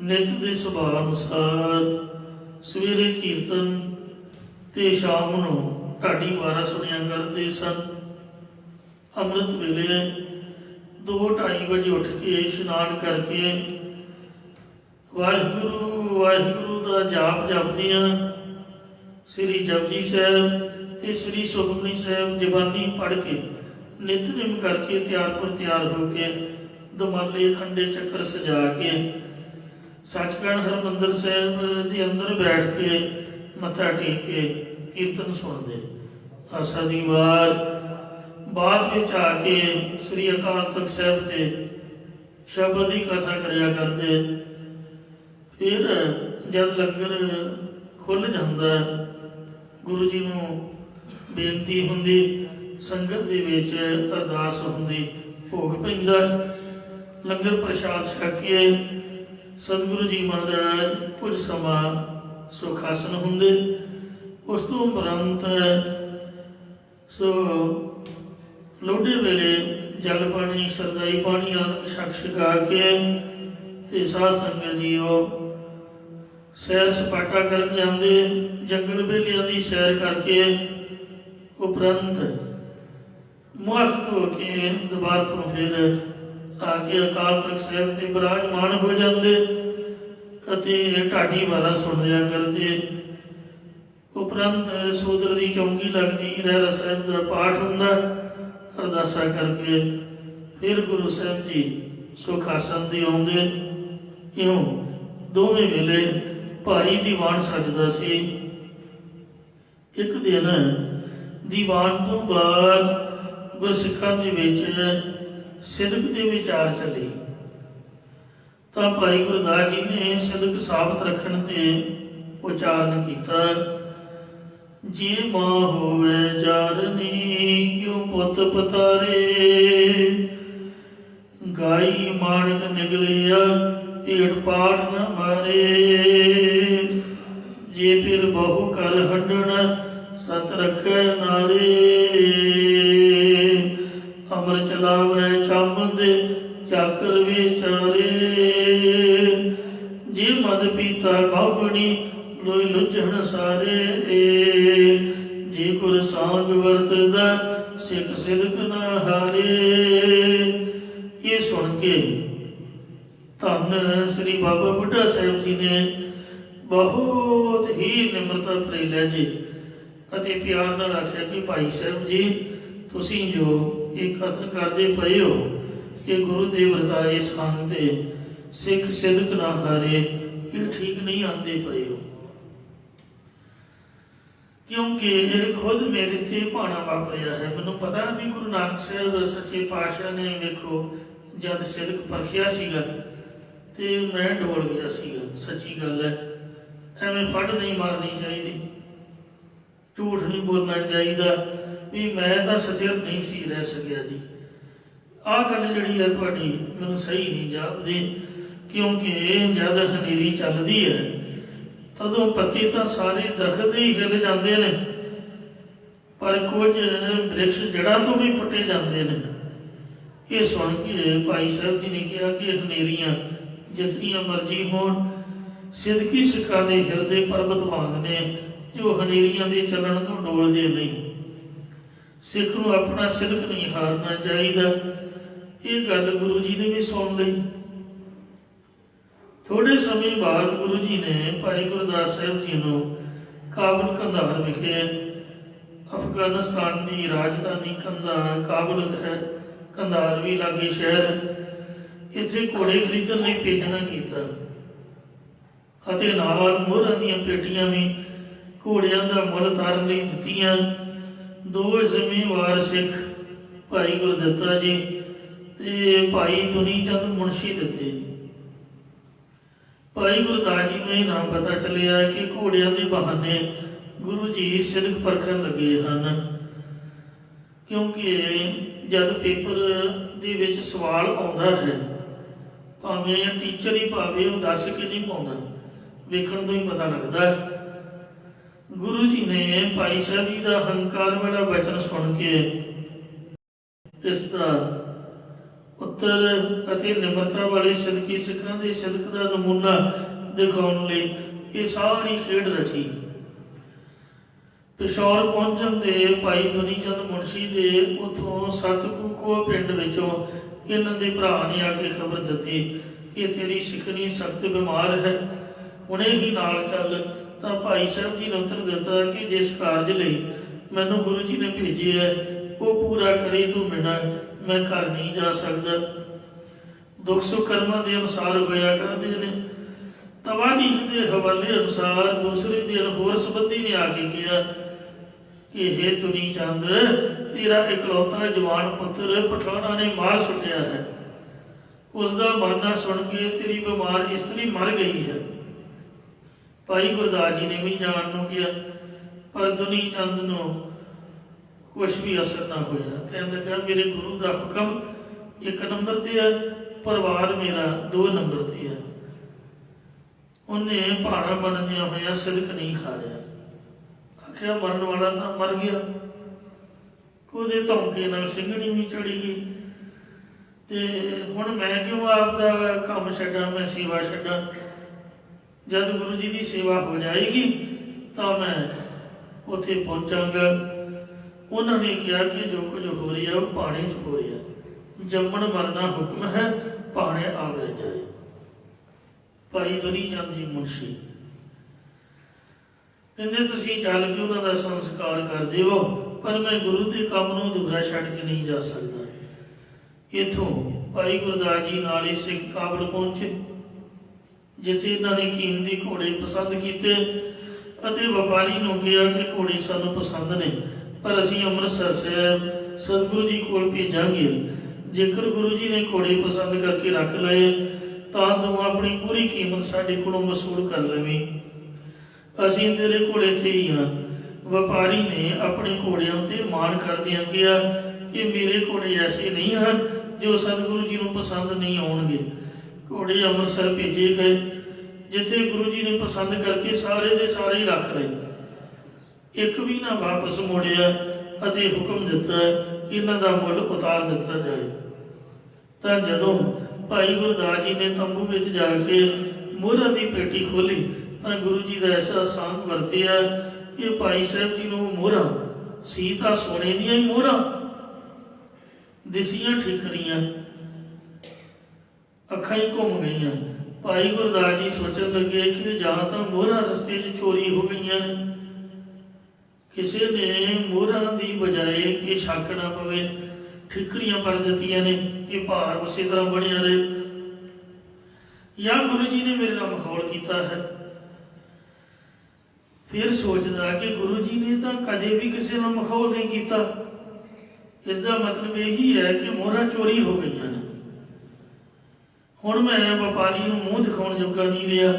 ਨਿਤ ਦੇ ਸੁਭਾਅ ਅਨੁਸਾਰ ਸਵੇਰੇ ਕੀਰਤਨ ਤੇ ਸ਼ਾਮ ਨੂੰ ਢਾਡੀ ਵਾਰਾ ਸੁਣਿਆ ਕਰਦੇ ਸਨ। ਅੰਮ੍ਰਿਤ ਵੇਲੇ 2:30 ਵਜੇ ਉੱਠ ਕੇ ਇਸ਼ਨਾਨ ਕਰਕੇ ਵਾਹਿਗੁਰੂ ਵਾਹਿਗੁਰੂ ਦਾ ਜਾਪ ਜਪਦੀਆਂ ਸ੍ਰੀ ਜਪਜੀ ਸਾਹਿਬ ਤੇ ਸ੍ਰੀ ਸੁਖਮਨੀ ਸਾਹਿਬ ਜ਼ਬਾਨੀ ਪੜ੍ਹ ਕੇ ਨਿਤਨੇਮ ਕਰਕੇ ਤਿਆਰ ਹੋ ਕੇ ਦਮਾਲੇ ਖੰਡੇ ਚੱਕਰ ਸਜਾ ਕੇ ਸੱਚਖੰਡ ਹਰਿਮੰਦਰ ਸਾਹਿਬ ਦੇ ਅੰਦਰ ਬੈਠ ਕੇ ਮੱਥਾ ਟੇਕ ਕੇ ਕੀਰਤਨ ਸੁਣਦੇ। ਆਸਾ ਦੀ ਵਾਰ ਬਾਅਦ ਵਿੱਚ ਆ ਕੇ ਸ੍ਰੀ ਅਕਾਲ ਤਖਤ ਸਾਹਿਬ ਤੇ ਸ਼ਬਦ ਦੀ ਕਥਾ ਕਰਿਆ ਕਰਦੇ। ਫਿਰ ਜਦ ਲੰਗਰ ਖੁੱਲ ਜਾਂਦਾ, ਗੁਰੂ ਜੀ ਨੂੰ ਬੇਨਤੀ ਹੁੰਦੀ, ਸੰਗਤ ਦੇ ਵਿੱਚ ਅਰਦਾਸ ਹੁੰਦੀ, ਭੋਗ ਪੈਂਦਾ, ਲੰਗਰ ਪ੍ਰਸ਼ਾਦ ਛਕ ਕੇ ਸਤਿਗੁਰੂ ਜੀ ਮਹਾਰਾਜ ਕੁਝ ਸਮਾਂ ਸੁਖਾਸਨ ਹੁੰਦੇ। ਉਸ ਤੋਂ ਉਪਰੰਤ ਸੋ ਲੋਢੇ ਵੇਲੇ ਜਲ ਪਾਣੀ ਸ਼ਰਦਾਈ ਪਾਣੀ ਆਦਿ ਛਕਾ ਕੇ ਤੇ ਸਾਧ ਸੰਗਤ ਜੀਓ ਸੈਰ ਸਪਾਟਾ ਕਰਨ ਜਾਂਦੇ। ਜੰਗਲ ਵੇਲਿਆਂ ਦੀ ਸੈਰ ਕਰਕੇ ਉਪਰੰਤ ਮੁੱਖ ਧੋ ਕੇ ਦੁਬਾਰਾ ਤੋਂ ਫਿਰ ਆ ਕੇ ਅਕਾਲ ਤਖਤ ਸਾਹਿਬ ਤੇ ਬਿਰਾਜਮਾਨ ਹੋ ਜਾਂਦੇ ਅਤੇ ਢਾਡੀ ਵਾਰਾ ਸੁਣਦਿਆ ਕਰਦੇ। ਉਪਰੰਤ ਸੋਦਰ ਦੀ ਚੌਂਕੀ ਲੱਗਦੀ, ਰਹਿਰਾਸ ਸਾਹਿਬ ਦਾ ਪਾਠ ਹੁੰਦਾ, ਅਰਦਾਸਾਂ ਕਰਕੇ ਫਿਰ ਗੁਰੂ ਸਾਹਿਬ ਜੀ ਸੁਖ ਆਸਣ ਤੇ ਆਉਂਦੇ। ਇਉਂ ਦੋਵੇਂ ਵੇਲੇ ਭਾਰੀ ਦੀਵਾਨ ਸਜਦਾ ਸੀ। ਇੱਕ ਦਿਨ ਦੀਵਾਨ ਤੋਂ ਬਾਅਦ ਗੁਰਸਿੱਖਾਂ ਦੇ ਵਿੱਚ ਸਿਦਕ ਦੇ ਵਿਚਾਰ ਚੱਲੀ ਤਾਂ ਭਾਈ ਗੁਰਦਾਸ ਜੀ ਨੇ ਸਿਦਕ ਸਾਬਤ ਰੱਖਣ ਤੇ ਉਚਾਰਨ ਕੀਤਾ, ਜੇ ਮਾਂ ਹੋਵੇ ਜਾਰਨੀ ਕਿਉ ਪੁੱਤ ਪਤਾਰੇ, ਗਾਈ ਮਾਣਕ ਨਿਗਲਿਆ ਢੇੜ ਪਾੜ ਨਾ ਮਾਰੇ, ਜੇ ਫਿਰ ਬਹੁ ਕਰ ਹੰਡਣ ਸਤ ਰਖੈ ਨਾਰੇ, ਅਮਰ ਚਲਾਵੇ ਚੰਮ ਦੇ ਚਾਕਰ ਵਿਚਾਰੇ, ਜੇ ਮਦ ਪੀਤਾ ਬਾਬਣੀ ਲੋਈ ਲੁਝਣ ਸਾਰੇ, ਜੇ ਗੁਰ ਸਾਂਗ ਵਰਤਦਾ ਸਿੱਖ ਸਿਦਕ ਨਾ ਹਾਰੇ। ਇਹ ਸੁਣ ਕੇ ਧੰਨ ਸ੍ਰੀ ਬਾਬਾ ਬੁੱਢਾ ਸਾਹਿਬ ਜੀ ਨੇ ਬਹੁਤ ਹੀ ਨਿਮਰਤਾ ਭਰੇ ਲਹਿਜੇ ਅਤੇ ਪਿਆਰ ਨਾਲ ਆਖਿਆ ਕਿ ਭਾਈ ਸਾਹਿਬ ਜੀ, ਤੁਸੀਂ ਜੋ ਇਹ ਕਥਨ ਕਰਦੇ ਪਏ ਹੋ ਕਿ ਗੁਰੂ ਦੇ ਵਰਤਾਏ ਸੰਗ ਤੇ ਸਿੱਖ ਸਿਦਕ ਨਾ ਹਾਰੇ, ਇਹ ਠੀਕ ਨਹੀਂ ਆਉਂਦੇ ਪਏ ਹੋ, ਕਿਉਂਕਿ ਖੁਦ ਮੇਰੇ ਤੇ ਭਾਣਾ ਵਾਪਰਿਆ ਹੈ। ਮੈਨੂੰ ਪਤਾ ਵੀ ਗੁਰੂ ਨਾਨਕ ਸਾਹਿਬ ਸੱਚੇ ਪਾਤਸ਼ਾਹ ਨੇ ਵੇਖੋ ਜਦ ਸਿਦਕ ਪਰਖਿਆ ਸੀਗਾ ਤੇ ਮੈਂ ਡੋਲ ਗਿਆ ਸੀਗਾ। ਸੱਚੀ ਗੱਲ ਹੈ, ਐਵੇਂ ਫੜ ਨਹੀਂ ਮਾਰਨੀ ਚਾਹੀਦੀ, ਝੂਠ ਨਹੀਂ ਬੋਲਣਾ ਚਾਹੀਦਾ ਵੀ ਮੈਂ ਤਾਂ ਸਥਿਰ ਨਹੀਂ ਸੀ ਰਹਿ ਸਕਿਆ ਜੀ। ਆਹ ਗੱਲ ਜਿਹੜੀ ਹੈ ਤੁਹਾਡੀ ਮੈਨੂੰ ਸਹੀ ਨਹੀਂ ਜਾਪਦੀ, ਕਿਉਂਕਿ ਜਦ ਹਨੇਰੀ ਚੱਲਦੀ ਹੈ ਤਦੋਂ ਪੱਤੇ ਤਾਂ ਸਾਰੇ ਦਰਖਤ ਹੀ ਹਿੱਲ ਜਾਂਦੇ ਨੇ, ਪਰ ਕੁਝ ਬ੍ਰਿਕਸ਼ ਜੜ੍ਹਾਂ ਤੋਂ ਵੀ ਪੁੱਟੇ ਜਾਂਦੇ ਨੇ। ਇਹ ਸੁਣ ਕੇ ਭਾਈ ਸਾਹਿਬ ਜੀ ਨੇ ਕਿਹਾ ਕਿ ਹਨੇਰੀਆਂ ਜਿਤਨੀਆਂ ਮਰਜ਼ੀ ਹੋਣ, ਸਿੱਧਕੀ ਸਿੱਖਾਂ ਦੇ ਹਿਰਦੇ ਪਰਬਤ ਵਾਂਗ ਨੇ, ਜੋ ਹਨੇਰੀਆਂ ਦੇ ਚੱਲਣ ਤੋਂ ਡੋਲਦੇ ਨਹੀਂ। ਸਿੱਖ ਨੂੰ ਆਪਣਾ ਸਿਦਕ ਨਹੀਂ ਹਾਰਨਾ ਚਾਹੀਦਾ। ਇਹ ਗੱਲ ਗੁਰੂ ਜੀ ਨੇ ਵੀ ਸੁਣ ਲਈ। ਥੋੜੇ ਸਮੇਂ ਬਾਅਦ ਗੁਰੂ ਜੀ ਨੇ ਭਾਈ ਗੁਰਦਾਸ ਸਾਹਿਬ ਜੀ ਨੂੰ ਕਾਬੁਲ ਕੰਧਾਰ ਵਿਖੇ, ਅਫਗਾਨਿਸਤਾਨ ਦੀ ਰਾਜਧਾਨੀ ਕਾਬੁਲ ਹੈ, ਕੰਧਾਰ ਵੀ ਲਾਗੇ ਸ਼ਹਿਰ, ਇੱਥੇ ਘੋੜੇ ਖਰੀਦਣ ਲਈ ਭੇਜਣਾ ਕੀਤਾ ਅਤੇ ਨਾਲ ਮੋਹਰਾਂ ਦੀਆਂ ਪੇਟੀਆਂ ਵੀ ਘੋੜਿਆਂ ਦਾ ਮੁੱਲ ਤਾਰਨ ਲਈ ਦਿੱਤੀਆਂ। ਦੋ ਜ਼ਿੰਮੇਵਾਰ ਸਿੱਖ ਭਾਈ ਗੁਰਦਿੱਤਾ ਜੀ ਤੇ ਭਾਈ ਧੁਨੀ ਚੰਦ ਮੁਨਸ਼ੀ ਦਿੱਤੇ। ਭਾਈ ਗੁਰਦਾਸ ਜੀ ਨੂੰ ਇਹ ਨਾ ਪਤਾ ਚੱਲਿਆ ਕਿ ਘੋੜਿਆਂ ਦੇ ਬਹਾਨੇ ਗੁਰੂ ਜੀ ਸਿਦਕ ਪਰਖਣ ਲੱਗੇ ਹਨ, ਕਿਉਂਕਿ ਜਦ ਪੇਪਰ ਦੇ ਵਿੱਚ ਸਵਾਲ ਆਉਂਦਾ ਹੈ, ਭਾਵੇਂ ਟੀਚਰ ਹੀ ਭਾਵੇਂ ਉਹ ਦੱਸ ਕੇ ਨਹੀਂ ਪਾਉਂਦਾ, ਵੇਖਣ ਤੋਂ ਹੀ ਪਤਾ ਲੱਗਦਾ। ਗੁਰੂ ਜੀ ਨੇ ਭਾਈ ਸਾਹਿਬ ਜੀ ਦਾ ਹੰਕਾਰ ਵਾਲਾ ਬਚਨ ਸੁਣ ਕੇ ਇਸ ਦਾ ਉੱਤਰ ਅਤੇ ਨਿਮਰਤਾ ਵਾਲੇ ਸਿੱਧਕੀ ਸਿੱਖਾਂ ਦੇ ਸਿਦਕ ਦਾ ਨਮੂਨਾ ਦਿਖਾਉਣ ਲਈ ਇਹ ਸਾਰੀ ਖੇਡ ਰਚੀ। ਪਿਸ਼ੌਰ ਪਹੁੰਚਣ ਤੇ ਭਾਈ ਧੁਨੀ ਚੰਦ ਮੁਨਸ਼ੀ ਦੇ ਉੱਥੋਂ ਸਤਕੂਕੋ ਪਿੰਡ ਵਿੱਚੋਂ ਇਹਨਾਂ ਦੇ ਭਰਾ ਨੇ ਆ ਕੇ ਖਬਰ ਦਿੱਤੀ ਕਿ ਤੇਰੀ ਸਿੱਖਣੀ ਸਖਤ ਬਿਮਾਰ ਹੈ, ਹੁਣੇ ਹੀ ਨਾਲ ਚੱਲ। ਤਾਂ ਭਾਈ ਸਾਹਿਬ ਜੀ ਨੇ ਉੱਤਰ ਦਿੱਤਾ ਕਿ ਜਿਸ ਕਾਰਜ ਲਈ ਮੈਨੂੰ ਗੁਰੂ ਜੀ ਨੇ ਭੇਜਿਆ ਉਹ ਪੂਰਾ ਕਰੇ ਤੋਂ ਬਿਨਾਂ ਮੈਂ ਘਰ ਨਹੀਂ ਜਾ ਸਕਦਾ। ਦੁੱਖ ਸੁੱਖ ਕਰਮਾਂ ਦੇ ਅਨੁਸਾਰ ਹੋਇਆ ਕਰਦੇ ਨੇ। ਤਵਾਰੀਖ ਦੇ ਹਵਾਲੇ ਅਨੁਸਾਰ ਦੂਸਰੇ ਦਿਨ ਹੋਰ ਸੰਬੰਧੀ ਨੇ ਆ ਕੇ ਕਿਹਾ ਕਿ ਹੇ ਧੁਨੀ ਚੰਦ, ਤੇਰਾ ਇਕਲੌਤਾ ਜਵਾਨ ਪੁੱਤਰ ਪਠਾਨਾਂ ਨੇ ਮਾਰ ਸੁੱਟਿਆ ਹੈ। ਉਸ ਦਾ ਮਰਨਾ ਸੁਣ ਕੇ ਤੇਰੀ ਬਿਮਾਰ ਇਸਤਰੀ ਮਰ ਗਈ ਹੈ। ਭਾਈ ਗੁਰਦਾਸ ਜੀ ਨੇ ਵੀ ਜਾਣ ਨੂੰ ਕਿਹਾ, ਪਰ ਧੁਨੀ ਚੰਦ ਨੂੰ ਕੁਛ ਵੀ ਅਸਰ ਨਾ ਹੋਇਆ। ਕਹਿਣ ਲੱਗਾ ਮੇਰੇ ਗੁਰੂ ਦਾ ਹੁਕਮ 1 ਨੰਬਰ ਤੇ ਹੈ, ਪਰਿਵਾਰ ਮੇਰਾ 2 ਨੰਬਰ ਤੇ ਹੈ। ਉਹਨੇ ਭਾਣਾ ਮੰਨਦਿਆਂ ਹੋਇਆ ਸਿਦਕ ਨਹੀਂ ਹਾਰਿਆ। ਆਖਿਆ ਮਰਨ ਵਾਲਾ ਤਾਂ ਮਰ ਗਿਆ। ਉਹਦੇ ਧੌਂਕੇ ਨਾਲ ਸਿੰਘਣੀ ਵੀ ਚੜੀ ਗਈ ਤੇ ਹੁਣ ਮੈਂ ਕਿਉਂ ਆਪਦਾ ਕੰਮ ਛੱਡਾਂ, ਮੈਂ ਸੇਵਾ ਛੱਡਾਂ। ਜਦ ਗੁਰੂ ਜੀ ਦੀ ਸੇਵਾ ਹੋ ਜਾਏਗੀ ਤਾਂ ਮੈਂ ਉੱਥੇ ਪਹੁੰਚਾਂਗਾ। ਉਹਨਾਂ ਨੇ ਕਿਹਾ ਕਿ ਜੋ ਕੁਝ ਹੋ ਰਿਹਾ ਉਹ ਭਾਣੇ 'ਚ ਹੋ ਰਿਹਾ, ਜੰਮਣ ਮਰਨਾ ਹੁਕਮ ਹੈ, ਭਾਣੇ ਆਵੇ ਜਾਏ। ਭਾਈ ਧੁਨੀ ਚੰਦ ਜੀ ਮੁਨਸ਼ੀ ਕਹਿੰਦੇ ਤੁਸੀਂ ਚੱਲ ਕੇ ਉਹਨਾਂ ਦਾ ਸੰਸਕਾਰ ਕਰ ਦਿਓ, ਪਰ ਮੈਂ ਗੁਰੂ ਦੇ ਕੰਮ ਨੂੰ ਅਧੂਰਾ ਛੱਡ ਕੇ ਨਹੀਂ ਜਾ ਸਕਦਾ। ਇੱਥੋਂ ਭਾਈ ਗੁਰਦਾਸ ਜੀ ਨਾਲ ਹੀ ਸਿੱਖ ਕਾਬਲ ਪਹੁੰਚੇ, ਜਿੱਥੇ ਇਹਨਾਂ ਨੇ ਕੀਮਤੀ ਘੋੜੇ ਪਸੰਦ ਕੀਤੇ ਅਤੇ ਵਪਾਰੀ ਨੂੰ ਕਿਹਾ ਕਿ ਘੋੜੇ ਸਾਨੂੰ ਪਸੰਦ ਨੇ, ਪਰ ਅਸੀਂ ਅੰਮ੍ਰਿਤਸਰ ਸਾਹਿਬ ਸਤਿਗੁਰੂ ਜੀ ਕੋਲ ਭੇਜਾਂਗੇ। ਜੇਕਰ ਗੁਰੂ ਜੀ ਨੇ ਘੋੜੇ ਪਸੰਦ ਕਰਕੇ ਰੱਖ ਲਏ ਤਾਂ ਤੂੰ ਆਪਣੀ ਪੂਰੀ ਕੀਮਤ ਸਾਡੇ ਕੋਲੋਂ ਵਸੂਲ ਕਰ ਲਵੀਂ, ਅਸੀਂ ਤੇਰੇ ਕੋਲ ਇੱਥੇ ਹੀ ਹਾਂ। ਵਪਾਰੀ ਨੇ ਆਪਣੇ ਘੋੜਿਆਂ ਉੱਤੇ ਮਾਣ ਕਰਦਿਆਂ ਕਿਹਾ ਕਿ ਮੇਰੇ ਘੋੜੇ ਐਸੇ ਨਹੀਂ ਹਨ ਜੋ ਸਤਿਗੁਰੂ ਜੀ ਨੂੰ ਪਸੰਦ ਨਹੀਂ ਆਉਣਗੇ। ਘੋੜੇ ਅੰਮ੍ਰਿਤਸਰ ਭੇਜੇ ਗਏ, ਜਿੱਥੇ ਗੁਰੂ ਜੀ ਨੇ ਪਸੰਦ ਕਰਕੇ ਸਾਰੇ ਦੇ ਸਾਰੇ ਹੀ ਰੱਖ ਲਏ, ਇੱਕ ਵੀ ਨਾ ਵਾਪਸ ਮੋੜਿਆ ਅਤੇ ਹੁਕਮ ਦਿੱਤਾ ਇਹਨਾਂ ਦਾ ਮੁੱਲ ਉਤਾਰ ਦਿੱਤਾ ਜਾਏ। ਤਾਂ ਜਦੋਂ ਭਾਈ ਗੁਰਦਾਸ ਜੀ ਨੇ ਤੰਬੂ ਵਿੱਚ ਜਾ ਕੇ ਮੋਹਰਾਂ ਦੀ ਪੇਟੀ ਖੋਲੀ ਤਾਂ ਗੁਰੂ ਜੀ ਦਾ ਐਸਾ ਸਾਂਤ ਵਰਤਿਆ ਕਿ ਭਾਈ ਸਾਹਿਬ ਜੀ ਨੂੰ ਮੋਹਰਾਂ ਸੀ ਤਾਂ ਸੋਨੇ ਦੀਆਂ ਹੀ ਮੋਹਰਾਂ ਦਿਸੀਆਂ ਠੀਕਰੀਆਂ, ਅੱਖਾਂ ਹੀ ਘੁੰਮ ਗਈਆਂ। ਭਾਈ ਗੁਰਦਾਸ ਜੀ ਸੋਚਣ ਲੱਗੇ ਕਿ ਜਾਂ ਤਾਂ ਮੋਹਰਾਂ ਰਸਤੇ 'ਚ ਚੋਰੀ ਹੋ ਗਈਆਂ ਨੇ, ਕਿਸੇ ਨੇ ਮੋਹਰਾਂ ਦੀ ਬਜਾਏ ਕਿ ਸ਼ੱਕ ਨਾ ਪਵੇ ਠੀਕਰੀਆਂ ਭਰ ਦਿੱਤੀਆਂ ਨੇ ਕਿ ਭਾਰ ਉਸੇ ਤਰ੍ਹਾਂ ਬਣਿਆ ਰਹੇ, ਜਾਂ ਗੁਰੂ ਜੀ ਨੇ ਮੇਰੇ ਨਾਲ ਮਖੌਲ ਕੀਤਾ ਹੈ। ਫਿਰ ਸੋਚਦਾ ਕਿ ਗੁਰੂ ਜੀ ਨੇ ਤਾਂ ਕਦੇ ਵੀ ਕਿਸੇ ਨਾਲ ਮਖੌਲ ਨਹੀਂ ਕੀਤਾ, ਇਸ ਦਾ ਮਤਲਬ ਇਹੀ ਹੈ ਕਿ ਮੋਹਰਾਂ ਚੋਰੀ ਹੋ ਗਈਆਂ ਨੇ। ਹੁਣ ਮੈਂ ਵਪਾਰੀ ਨੂੰ ਮੂੰਹ ਦਿਖਾਉਣ ਜੋਗਾ ਨਹੀਂ ਰਿਹਾ।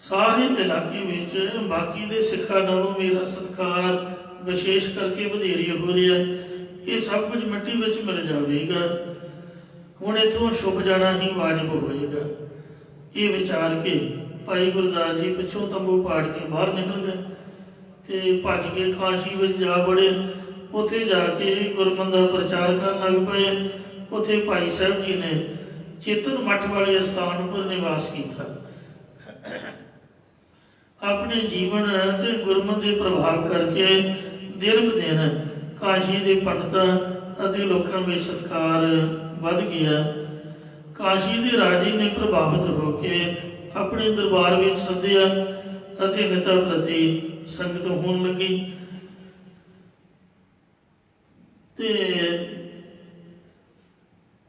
ਸਾਰੇ ਇਲਾਕੇ ਵਿੱਚ ਬਾਕੀ ਦੇ ਸਿੱਖਾਂ ਨਾਲੋਂ ਮੇਰਾ ਸਤਿਕਾਰ ਵਿਸ਼ੇਸ਼ ਕਰਕੇ ਵਧੇਰੇ ਹੋ ਰਿਹਾ, ਇਹ ਸਭ ਕੁਝ ਮਿੱਟੀ ਵਿੱਚ ਮਿਲ ਜਾਵੇਗਾ, ਹੁਣ ਇੱਥੋਂ ਛੁਪ ਜਾਣਾ ਹੀ ਵਾਜਬ ਹੋਏਗਾ। ਇਹ ਵਿਚਾਰ ਕੇ ਭਾਈ ਗੁਰਦਾਸ ਜੀ ਪਿੱਛੋਂ ਤੰਬੂ ਪਾੜ ਕੇ ਬਾਹਰ ਨਿਕਲ ਗਏ ਤੇ ਭੱਜ ਕੇ ਕਾਸ਼ੀ ਵਿੱਚ ਜਾ ਵੜੇ। ਉੱਥੇ ਜਾ ਕੇ ਗੁਰਮਤਿ ਦਾ ਪ੍ਰਚਾਰ ਕਰਨ ਲੱਗ ਪਏ। ਉੱਥੇ ਭਾਈ ਸਾਹਿਬ ਜੀ ਨੇ ਚੇਤਨ ਮੱਠ ਵਾਲੇ ਅਸਥਾਨ ਉੱਪਰ ਨਿਵਾਸ ਕੀਤਾ। ਆਪਣੇ ਜੀਵਨ ਤੇ ਗੁਰਮਤਿ ਦੇ ਪ੍ਰਭਾਵ ਕਰਕੇ ਦਿਨ ਬ ਦਿਨ ਕਾਸ਼ੀ ਦੇ ਪੰਡਤਾਂ ਅਤੇ ਲੋਕਾਂ ਵਿੱਚ ਸਤਿਕਾਰ ਵੱਧ ਗਿਆ। ਕਾਸ਼ੀ ਦੇ ਰਾਜੇ ਨੇ ਪ੍ਰਭਾਵਿਤ ਹੋ ਕੇ ਆਪਣੇ ਦਰਬਾਰ ਵਿੱਚ ਸੱਦਿਆ ਅਤੇ ਨਿਤਾ ਪ੍ਰਤੀ ਸੰਗਤ ਹੋਣ ਲੱਗੀ। ਤੇ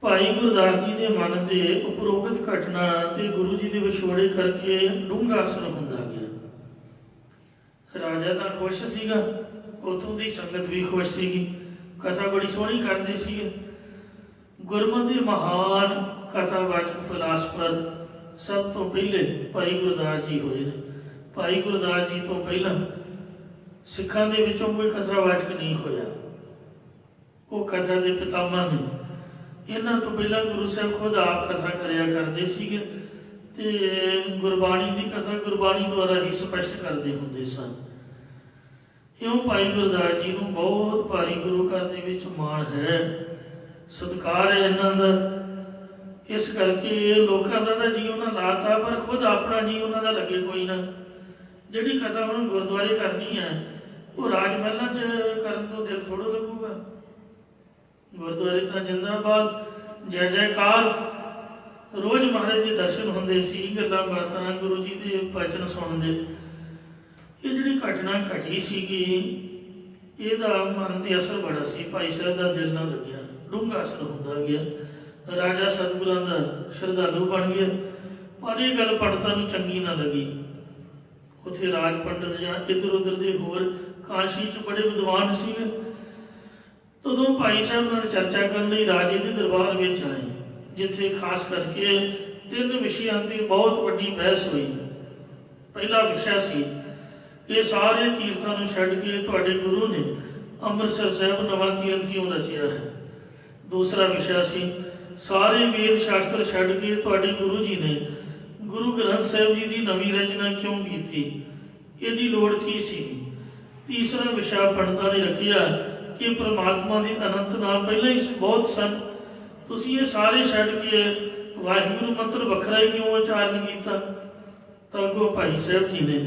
ਭਾਈ ਗੁਰਦਾਸ ਜੀ ਦੇ ਮਨ ਤੇ ਉਪਰੋਕਤ ਘਟਨਾ ਤੇ ਗੁਰੂ ਜੀ ਦੇ ਵਿਛੋੜੇ ਕਰਕੇ ਡੂੰਘਾ ਅਸਰ ਹੁੰਦਾ ਗਿਆ। ਰਾਜਾ ਤਾਂ ਖੁਸ਼ ਸੀਗਾ, ਉਥੋਂ ਦੀ ਸੰਗਤ ਵੀ ਖੁਸ਼ ਸੀਗੀ, ਕਥਾ ਬੜੀ ਸੋਹਣੀ ਕਰਦੇ ਸੀਗੇ। ਗੁਰਮਤਿ ਦੇ ਮਹਾਨ ਕਥਾਵਾਚਕ ਫਿਲਾਸਫਰ ਸਭ ਤੋਂ ਪਹਿਲੇ ਭਾਈ ਗੁਰਦਾਸ ਜੀ ਹੋਏ ਨੇ। ਭਾਈ ਗੁਰਦਾਸ ਜੀ ਤੋਂ ਪਹਿਲਾਂ ਸਿੱਖਾਂ ਦੇ ਵਿੱਚੋਂ ਕੋਈ ਕਥਾਵਾਚਕ ਨਹੀਂ ਹੋਇਆ। ਉਹ ਕਥਾ ਦੇ ਪਿਤਾਮਾ ਨੇ। ਇਹਨਾਂ ਤੋਂ ਪਹਿਲਾਂ ਗੁਰੂ ਸਾਹਿਬ ਖੁਦ ਆਪ ਕਥਾ ਕਰਿਆ ਕਰਦੇ ਸੀਗੇ ਤੇ ਗੁਰਬਾਣੀ ਦੀ ਕਥਾ ਗੁਰਬਾਣੀ ਦੁਆਰਾ ਹੀ ਸਪਸ਼ਟ ਕਰਦੇ ਹੁੰਦੇ ਸਨ। ਇਉਂ ਭਾਈ ਗੁਰਦਾਸ ਜੀ ਨੂੰ ਬਹੁਤ ਭਾਰੀ ਗੁਰੂ ਘਰ ਦੇ ਵਿੱਚ ਮਾਣ ਹੈ, ਸਤਿਕਾਰ ਹੈ ਇਹਨਾਂ ਦਾ। ਇਸ ਕਰਕੇ ਲੋਕਾਂ ਦਾ ਤਾਂ ਜੀ ਉਹਨਾਂ ਲਾਤਾ, ਪਰ ਖੁਦ ਆਪਣਾ ਜੀ ਉਹਨਾਂ ਦਾ ਲੱਗੇ ਕੋਈ ਨਾ। ਜਿਹੜੀ ਕਥਾ ਹੁਣ ਗੁਰਦੁਆਰੇ ਕਰਨੀ ਹੈ ਉਹ ਰਾਜ ਮਹਿਲਾਂ 'ਚ ਕਰਨ ਤੋਂ ਦਿਲ ਥੋੜ੍ਹਾ ਲੱਗੂਗਾ। ਗੁਰਦੁਆਰੇ ਤਾਂ ਜਿੰਦਾਬਾਦ, ਜੈ ਜੈਕਾਰ, ਰੋਜ਼ ਮਹਾਰਾਜ ਦੇ ਦਰਸ਼ਨ ਹੁੰਦੇ ਸੀ, ਗੱਲਾਂ ਬਾਤਾਂ, ਗੁਰੂ ਜੀ ਦੇ ਬਚਨ ਸੁਣਦੇ। ਇਹ ਜਿਹੜੀ ਘਟਨਾ ਘਟੀ ਸੀਗੀ ਇਹਦਾ ਮਨ ਤੇ ਅਸਰ ਬੜਾ ਸੀ। ਭਾਈ ਸਾਹਿਬ ਦਾ ਦਿਲ ਨਾ ਲੱਗਿਆ, ਡੂੰਘਾ ਅਸਰ ਹੁੰਦਾ ਗਿਆ। ਰਾਜਾ ਸਤਿਗੁਰਾਂ ਦਾ ਸ਼ਰਧਾਲੂ ਬਣ ਗਿਆ, ਪਰ ਇਹ ਗੱਲ ਪੰਡਤਾਂ ਨੂੰ ਚੰਗੀ ਨਾ ਲੱਗੀ। ਉੱਥੇ ਰਾਜ ਪੰਡਤ ਜਾਂ ਇੱਧਰ ਉੱਧਰ ਦੇ ਹੋਰ ਕਾਸ਼ੀ 'ਚ ਬੜੇ ਵਿਦਵਾਨ ਸੀਗੇ। ਤਦੋਂ ਭਾਈ ਸਾਹਿਬ ਨਾਲ ਚਰਚਾ ਕਰਨ ਲਈ ਰਾਜੇ ਦੇ ਦਰਬਾਰ ਵਿੱਚ ਆਏ, ਜਿੱਥੇ ਖਾਸ ਕਰਕੇ 3 ਵਿਸ਼ਿਆਂ ਤੇ ਬਹੁਤ ਵੱਡੀ ਬਹਿਸ ਹੋਈ। ਪਹਿਲਾ ਵਿਸ਼ਾ ਸੀ ਕਿ ਸਾਰੇ ਤੀਰਥਾਂ ਨੂੰ ਛੱਡ ਕੇ ਤੁਹਾਡੇ ਗੁਰੂ ਨੇ ਅੰਮ੍ਰਿਤਸਰ ਸਾਹਿਬ ਨਵਾਂ ਤੀਰਥ ਕਿਉਂ ਰਚਿਆ ਹੈ। ਦੂਸਰਾ ਵਿਸ਼ਾ ਸੀ ਸਾਰੇ ਵੇਦ ਸ਼ਾਸਤਰ ਛੱਡ ਕੇ ਤੁਹਾਡੇ ਗੁਰੂ ਜੀ ਨੇ ਗੁਰੂ ਗ੍ਰੰਥ ਸਾਹਿਬ ਜੀ ਦੀ ਨਵੀਂ ਰਚਨਾ ਕਿਉਂ ਕੀਤੀ, ਇਹਦੀ ਲੋੜ ਕੀ ਸੀ। ਤੀਸਰਾ ਵਿਸ਼ਾ ਪੰਡਤਾਂ ਨੇ ਰੱਖਿਆ ਕਿ ਪ੍ਰਮਾਤਮਾ ਦੇ ਅਨੰਤ ਨਾਮ ਪਹਿਲਾਂ ਹੀ ਬਹੁਤ ਸਨ, ਤੁਸੀਂ ਇਹ ਸਾਰੇ ਛੱਡ ਕੇ ਵਾਹਿਗੁਰੂ ਮੰਤਰ ਵੱਖਰਾ ਹੀ ਕਿਉਂ ਉਚਾਰਨ ਕੀਤਾ। ਤਾਂ ਅੱਗੋਂ ਭਾਈ ਸਾਹਿਬ ਜੀ ਨੇ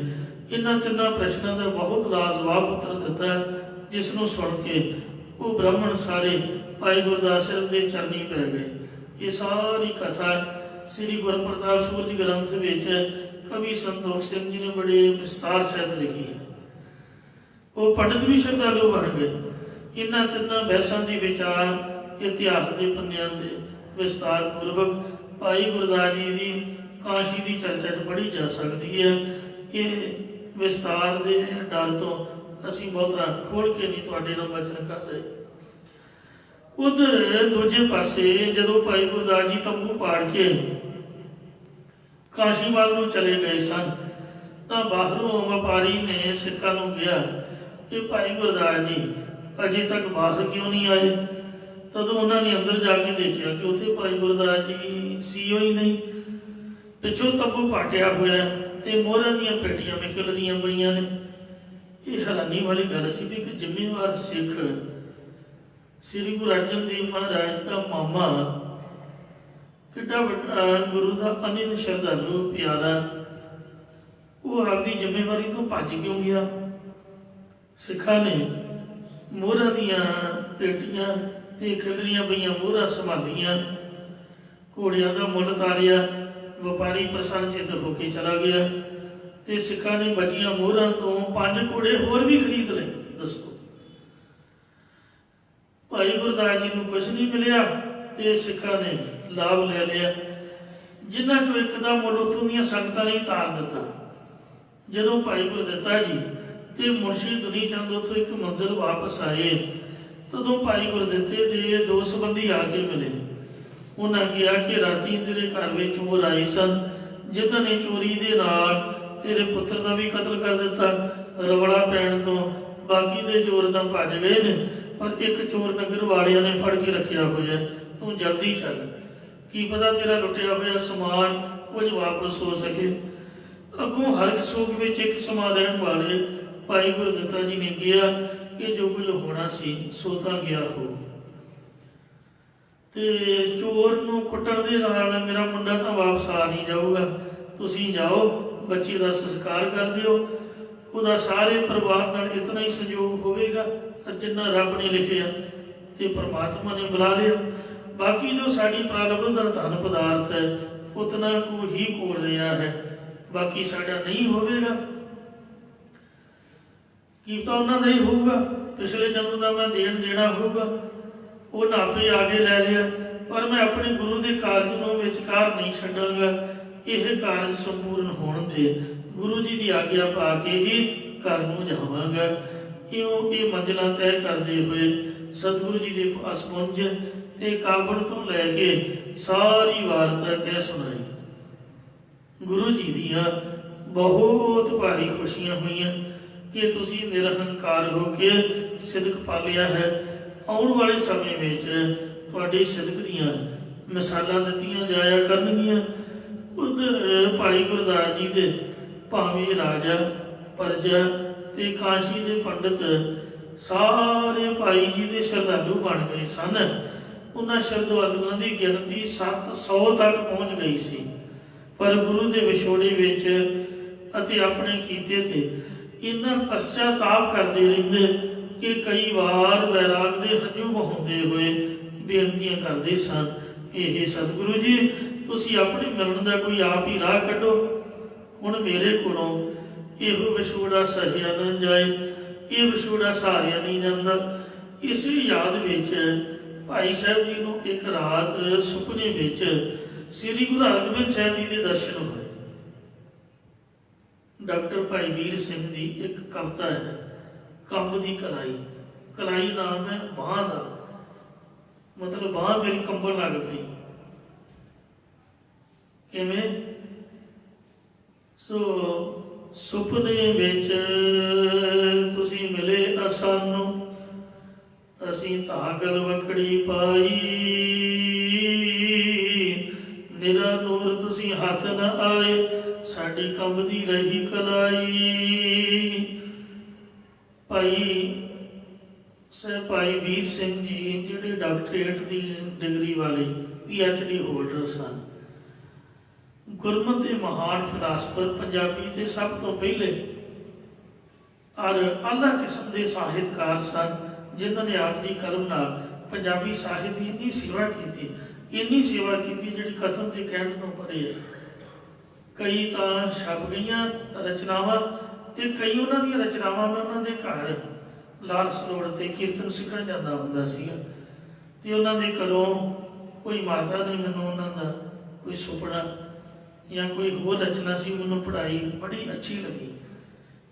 ਇਹਨਾਂ 3 ਪ੍ਰਸ਼ਨਾਂ ਦਾ ਬਹੁਤ ਲਾਜਵਾਬ ਉੱਤਰ ਦਿੱਤਾ, ਜਿਸ ਨੂੰ ਸੁਣ ਕੇ ਉਹ ਬ੍ਰਾਹਮਣ ਸਾਰੇ ਭਾਈ ਗੁਰਦਾਸ ਸਾਹਿਬ ਦੇ ਚਰਨੀ ਪੈ ਗਏ। ਇਹ ਸਾਰੀ ਕਥਾ ਸ੍ਰੀ ਗੁਰਪ੍ਰਤਾਪ ਸੂਰਜ ਗ੍ਰੰਥ ਵਿੱਚ ਕਵੀ ਸੰਤੋਖ ਸਿੰਘ ਜੀ ਨੇ ਬੜੇ ਵਿਸਤਾਰ ਸਹਿਤ ਲਿਖੀ ਹੈ। ਉਹ ਪੰਡਤ ਵੀ ਸ਼ਰਧਾਲੂ ਬਣ ਗਏ। ਇਹਨਾਂ 3 ਬਹਿਸਾਂ ਦੀ ਵਿਚਾਰ ਇਤਿਹਾਸ ਦੇ ਪੰਨਿਆਂ ਤੇ ਵਿਸਤਾਰ ਪੂਰਵਕ ਭਾਈ ਗੁਰਦਾਸ ਜੀ ਦੀ ਕਾਸ਼ੀ ਦੀ ਚਰਚਾ 'ਚ ਪੜ੍ਹੀ ਜਾ ਸਕਦੀ ਹੈ। ਇਹ ਵਿਸਤਾਰ ਦੇ ਡਰ ਤੋਂ ਅਸੀਂ ਬਹੁਤਾ ਖੋਲ ਕੇ ਨਹੀਂ ਤੁਹਾਡੇ ਨਾਲ ਬਚਨ ਕਰ ਰਹੇ। ਉਧਰ ਦੂਜੇ ਪਾਸੇ ਜਦੋਂ ਭਾਈ ਗੁਰਦਾਸ ਜੀ ਤੰਬੂ ਪਾੜ ਕੇ ਕਾਸ਼ੀ ਵੱਲ ਨੂੰ ਚਲੇ ਗਏ ਸਨ, ਤਾਂ ਬਾਹਰੋਂ ਵਪਾਰੀ ਨੇ ਸਿੱਖਾਂ ਨੂੰ ਕਿਹਾ ਕਿ ਭਾਈ ਗੁਰਦਾਸ ਜੀ ਅਜੇ ਤੱਕ ਬਾਹਰ ਕਿਉਂ ਨਹੀਂ ਆਏ। ਤਦੋਂ ਉਹਨਾਂ ਨੇ ਅੰਦਰ ਜਾ ਕੇ ਦੇਖਿਆ ਕਿ ਉੱਥੇ ਭਾਈ ਗੁਰਦਾਸ ਜੀ ਸੀਓ ਹੀ ਨਹੀਂ। ਪਿੱਛੋਂ ਤੰਬੂ ਪਾਟਿਆ ਹੋਇਆ ਤੇ ਮੋਹਰਾਂ ਦੀਆਂ ਪੇਟੀਆਂ ਵਿਖਲ ਰਹੀਆਂ ਪਈਆਂ ਨੇ। ਇਹ ਹੈਰਾਨੀ ਵਾਲੀ ਗੱਲ ਸੀ ਵੀ ਇੱਕ ਜ਼ਿੰਮੇਵਾਰ ਸਿੱਖ ਸ੍ਰੀ ਗੁਰੂ ਅਰਜਨ ਦੇਵ ਮਹਾਰਾਜ ਦਾ ਮਾਮਾ, ਕਿੱਡਾ ਵੱਡਾ ਗੁਰੂ ਦਾ ਅਨਿਲ ਸ਼ਰਧਾਲੂ ਪਿਆਰਾ, ਉਹ ਆਪਦੀ ਜ਼ਿੰਮੇਵਾਰੀ ਤੋਂ ਭੱਜ ਕਿਉਂ ਗਿਆ। ਸਿੱਖਾਂ ਨੇ ਮੋਹਰਾਂ ਦੀਆਂ ਪੇਟੀਆਂ ਤੇ ਖਿਲਰੀਆਂ ਪਈਆਂ ਮੋਹਰਾਂ ਸੰਭਾਲੀਆਂ, ਘੋੜਿਆਂ ਦਾ ਮੁੱਲ ਤਾਰਿਆ। ਵਪਾਰੀ ਪ੍ਰਸੰਨਚਿਤ ਹੋ ਕੇ ਚਲਾ ਗਿਆ ਤੇ ਸਿੱਖਾਂ ਨੇ ਬਚੀਆਂ ਮੋਹਰਾਂ ਤੋਂ 5 ਘੋੜੇ ਹੋਰ ਵੀ ਖਰੀਦ ਲਏ। ਦੱਸੋ, ਭਾਈ ਗੁਰਦਾਸ ਜੀ ਨੂੰ ਕੁਛ ਨਹੀਂ ਮਿਲਿਆ ਤੇ ਸਿੱਖਾਂ ਨੇ ਲਾਭ ਲੈ ਲਿਆ, ਜਿਨ੍ਹਾਂ ਚੋਂ ਇੱਕ ਦਾ ਮੁੱਲ ਉੱਥੋਂ ਦੀਆਂ ਸੰਗਤਾਂ ਨੇ ਤਾਰ ਦਿੱਤਾ। ਜਦੋਂ ਭਾਈ ਗੁਰਦਿੱਤਾ ਜੀ ਤੇ ਮੁਰਸ਼ਿਦ ਦੁਨੀ ਚੰਦ ਉੱਥੋਂ ਇੱਕ ਮੰਜ਼ਿਲ ਵਾਪਸ ਆਏ, ਤਦੋਂ ਭਾਈ ਗੁਰਦਿੱਤੇ ਦੇ 2 ਸੰਬੰਧੀ ਆ ਕੇ ਮਿਲੇ। ਉਹਨਾਂ ਕਿਹਾ ਕਿ ਰਾਤੀ ਤੇਰੇ ਘਰ ਵਿੱਚ ਚੋਰ ਆਏ ਸਨ, ਜਿਨ੍ਹਾਂ ਨੇ ਚੋਰੀ ਦੇ ਨਾਲ ਤੇਰੇ ਪੁੱਤਰ ਦਾ ਵੀ ਕਤਲ ਕਰ ਦਿੱਤਾ। ਰੌਲਾ ਪੈਣ ਤੋਂ ਬਾਕੀ ਦੇ ਚੋਰ ਤਾਂ ਭੱਜ ਗਏ ਨੇ, ਪਰ ਇੱਕ ਚੋਰ ਨਗਰ ਵਾਲਿਆਂ ਨੇ ਫੜ ਕੇ ਰੱਖਿਆ ਹੋਇਆ। ਤੂੰ ਜਲਦੀ ਚੱਲ, ਕੀ ਪਤਾ ਤੇਰਾ ਲੁੱਟਿਆ ਹੋਇਆ ਸਮਾਨ ਕੁਝ ਵਾਪਸ ਹੋ ਸਕੇ। ਅੱਗੋਂ ਹਰ ਸੋਗ ਵਿੱਚ ਇੱਕ ਸਮਾ ਲੈਣ ਵਾਲੇ ਭਾਈ ਗੁਰਦਿੱਤਾ ਜੀ ਨੇ ਕਿਹਾ ਕਿ ਜੋ ਕੁਝ ਹੋਣਾ ਸੀ ਸੋ ਤਾਂ ਗਿਆ ਹੋ, ਤੇ ਚੋਰ ਨੂੰ ਕੁੱਟਣ ਦੇ ਨਾਲ ਮੇਰਾ ਮੁੰਡਾ ਤਾਂ ਵਾਪਸ ਆ ਨਹੀਂ ਜਾਊਗਾ। ਤੁਸੀਂ ਜਾਓ, ਬੱਚੇ ਦਾ ਸੰਸਕਾਰ ਕਰ ਦਿਓ। ਉਹਦਾ ਸਾਰੇ ਪਰਿਵਾਰ ਨਾਲ ਇਤਨਾ ਹੀ ਸੰਯੋਗ ਹੋਵੇਗਾ ਜਿੰਨਾ ਰੱਬ ਨੇ ਲਿਖਿਆ ਤੇ ਪਰਮਾਤਮਾ ਨੇ ਬੁਲਾ ਲਿਆ। ਬਾਕੀ ਜੋ ਸਾਡੀ ਪ੍ਰਾਰਬਧ ਦਾ ਧਨ ਪਦਾਰਥ ਹੈ ਉਤਨਾ ਕੁ ਹੀ ਕੋਲ ਰਿਹਾ ਹੈ, ਬਾਕੀ ਸਾਡਾ ਨਹੀਂ ਹੋਵੇਗਾ। ਕੀ ਤਾਂ ਉਹਨਾਂ ਦਾ ਹੀ ਹੋਊਗਾ, ਪਿਛਲੇ ਜਨਮ ਦਾ ਮੈਂ ਦੇਣਾ ਹੋਊਗਾ, ਉਹ ਨਾਪੇ ਆਗੇ ਲੈ ਲਿਆ। ਪਰ ਮੈਂ ਆਪਣੇ ਗੁਰੂ ਦੇ ਕਾਰਜ ਨੂੰ ਵਿਚਕਾਰ ਨਹੀਂ ਛੱਡਾਂਗਾ। ਇਹ ਕਾਰਜ ਸੰਪੂਰਨ ਹੋਣ ਤੇ ਗੁਰੂ ਜੀ ਦੀ ਆਗਿਆ ਪਾ ਕੇ ਹੀ ਘਰ ਨੂੰ ਜਾਵਾਂਗਾ। ਇਹ ਮੰਜ਼ਿਲਾਂ ਤੈਅ ਕਰਦੇ ਹੋਏ ਸਤਿਗੁਰੂ ਜੀ ਦੇ ਪਾਸ ਪਹੁੰਚ ਤੇ ਕਾਬਲ ਤੋਂ ਲੈ ਕੇ ਸਾਰੀ ਵਾਰਤਾ ਕਹਿ ਸੁਣਾਈ। ਗੁਰੂ ਜੀ ਦੀਆਂ ਬਹੁਤ ਭਾਰੀ ਖੁਸ਼ੀਆਂ ਹੋਈਆਂ ਕਿ ਤੁਸੀਂ ਨਿਰਹੰਕਾਰ ਹੋ ਕੇ ਸਿਦਕ ਪਾਲਿਆ ਹੈ। ਆਉਣ ਵਾਲੇ ਸਮੇਂ ਵਿੱਚ ਤੁਹਾਡੀ ਸਿਦਕ ਦੀਆਂ ਮਿਸਾਲਾਂ ਦਿੱਤੀਆਂ ਜਾਇਆ ਕਰਨਗੀਆਂ। ਉਧਰ ਭਾਈ ਗੁਰਦਾਸ ਜੀ ਦੇ ਭਾਵੇਂ ਰਾਜਾ ਪਰਜਾ ਤੇ ਕਾਸ਼ੀ ਦੇ ਪੰਡਿਤ ਸਾਰੇ ਭਾਈ ਜੀ ਦੇ ਸ਼ਰਧਾਲੂ ਬਣ ਗਏ ਸਨ। ਉਹਨਾਂ ਸ਼ਰਧਾਲੂਆਂ ਦੀ ਗਿਣਤੀ 700 ਤੱਕ ਪਹੁੰਚ ਗਈ ਸੀ। ਪਰ ਗੁਰੂ ਦੇ ਵਿਛੋੜੇ ਵਿੱਚ ਅਤੇ ਆਪਣੇ ਕੀਤੇ ਤੇ ਇੰਨਾ ਪਛਤਾਤਾਪ ਕਰਦੇ ਰਹਿੰਦੇ ਕਿ ਕਈ ਵਾਰ ਵੈਰਾਗ ਦੇ ਹੰਝੂ ਵਹਾਉਂਦੇ ਹੋਏ ਬੇਨਤੀਆਂ ਕਰਦੇ ਸਨ, ਇਹ ਸਤਿਗੁਰੂ ਜੀ ਤੁਸੀਂ ਆਪਣੇ ਮਿਲਣ ਦਾ ਕੋਈ ਆਪ ਹੀ ਰਾਹ ਕੱਢੋ। ਹੁਣ ਮੇਰੇ ਕੋਲੋਂ ਇਹੋ ਵਿਛੋੜਾ ਸਹਿਆ ਨਾ ਜਾਏ, ਇਹ ਵਿਛੋੜਾ ਸਹਾਰਿਆ ਨਹੀਂ ਜਾਂਦਾ। ਇਸੇ ਯਾਦ ਵਿੱਚ ਭਾਈ ਸਾਹਿਬ ਜੀ ਨੂੰ ਇੱਕ ਰਾਤ ਸੁਪਨੇ ਵਿੱਚ ਸ੍ਰੀ ਗੁਰੂ ਹਰਗੋਬਿੰਦ ਸਾਹਿਬ ਜੀ ਦੇ ਦਰਸ਼ਨ ਹੋਏ। ਡਾਕਟਰ ਭਾਈ ਵੀਰ ਸਿੰਘ ਦੀ ਇੱਕ ਕਵਿਤਾ ਹੈ, ਕੰਬ ਦੀ ਕਲਾਈ। ਕਲਾਈ ਨਾਮ ਹੈ ਬਾਂਹ ਦਾ, ਮਤਲਬ ਬਾਂਹ ਮੇਰੀ ਕੰਬਣ ਲੱਗ ਪਈ। ਕਿਵੇਂ? ਸੋ ਸੁਪਨੇ ਵਿੱਚ ਤੁਸੀਂ ਮਿਲੇ ਸਾਨੂੰ, ਅਸੀਂ ਧਾਗਲ ਵਖੜੀ ਪਾਈ, ਨਿਰਾ ਨੂਰ ਤੁਸੀਂ ਹੱਥ ਨਾ ਆਏ, ਸਾਡੀ ਕੰਬਦੀ ਰਹੀ ਕਲਾਈ। ਭਾਈ ਵੀਰ ਸਿੰਘ ਜੀ ਜਿਹੜੇ ਡਾਕਟਰੇਟ ਦੀ ਡਿਗਰੀ ਵਾਲੇ PhD ਹੋਲਡਰ ਸਨ, ਗੁਰਮਤਿ ਦੇ ਮਹਾਨ ਫਿਲਾਸਫਰ, ਪੰਜਾਬੀ ਤੇ ਸਭ ਤੋਂ ਪਹਿਲੇ ਔਰ ਆਲਾ ਕਿਸਮ ਦੇ ਸਾਹਿਤਕਾਰ ਸਨ, ਜਿਨ੍ਹਾਂ ਨੇ ਆਪ ਦੀ ਕਲਮ ਨਾਲ ਪੰਜਾਬੀ ਸਾਹਿਤ ਦੀ ਇੰਨੀ ਸੇਵਾ ਕੀਤੀ ਜਿਹੜੀ ਕਥਨ ਤੇ ਕਹਿਣ ਤੋਂ ਪਰੇ ਹੈ। ਕਈ ਤਾਂ ਛਪ ਗਈਆਂ ਰਚਨਾਵਾਂ ਤੇ ਕਈ ਉਹਨਾਂ ਦੀਆਂ ਰਚਨਾਵਾਂ ਮੈਂ ਉਹਨਾਂ ਦੇ ਘਰ ਲਾਲਸ ਰੋਡ ਤੇ ਕੀਰਤਨ ਸਿੱਖਣ ਜਾਂਦਾ ਹੁੰਦਾ ਸੀਗਾ ਤੇ ਉਹਨਾਂ ਦੇ ਘਰੋਂ ਕੋਈ ਮਾਤਾ ਨੇ ਮੈਨੂੰ ਉਹਨਾਂ ਦਾ ਕੋਈ ਸੁਪਨਾ ਜਾਂ ਕੋਈ ਹੋਰ ਰਚਨਾ ਸੀ, ਮੈਨੂੰ ਪੜ੍ਹਾਈ ਬੜੀ ਅੱਛੀ ਲੱਗੀ।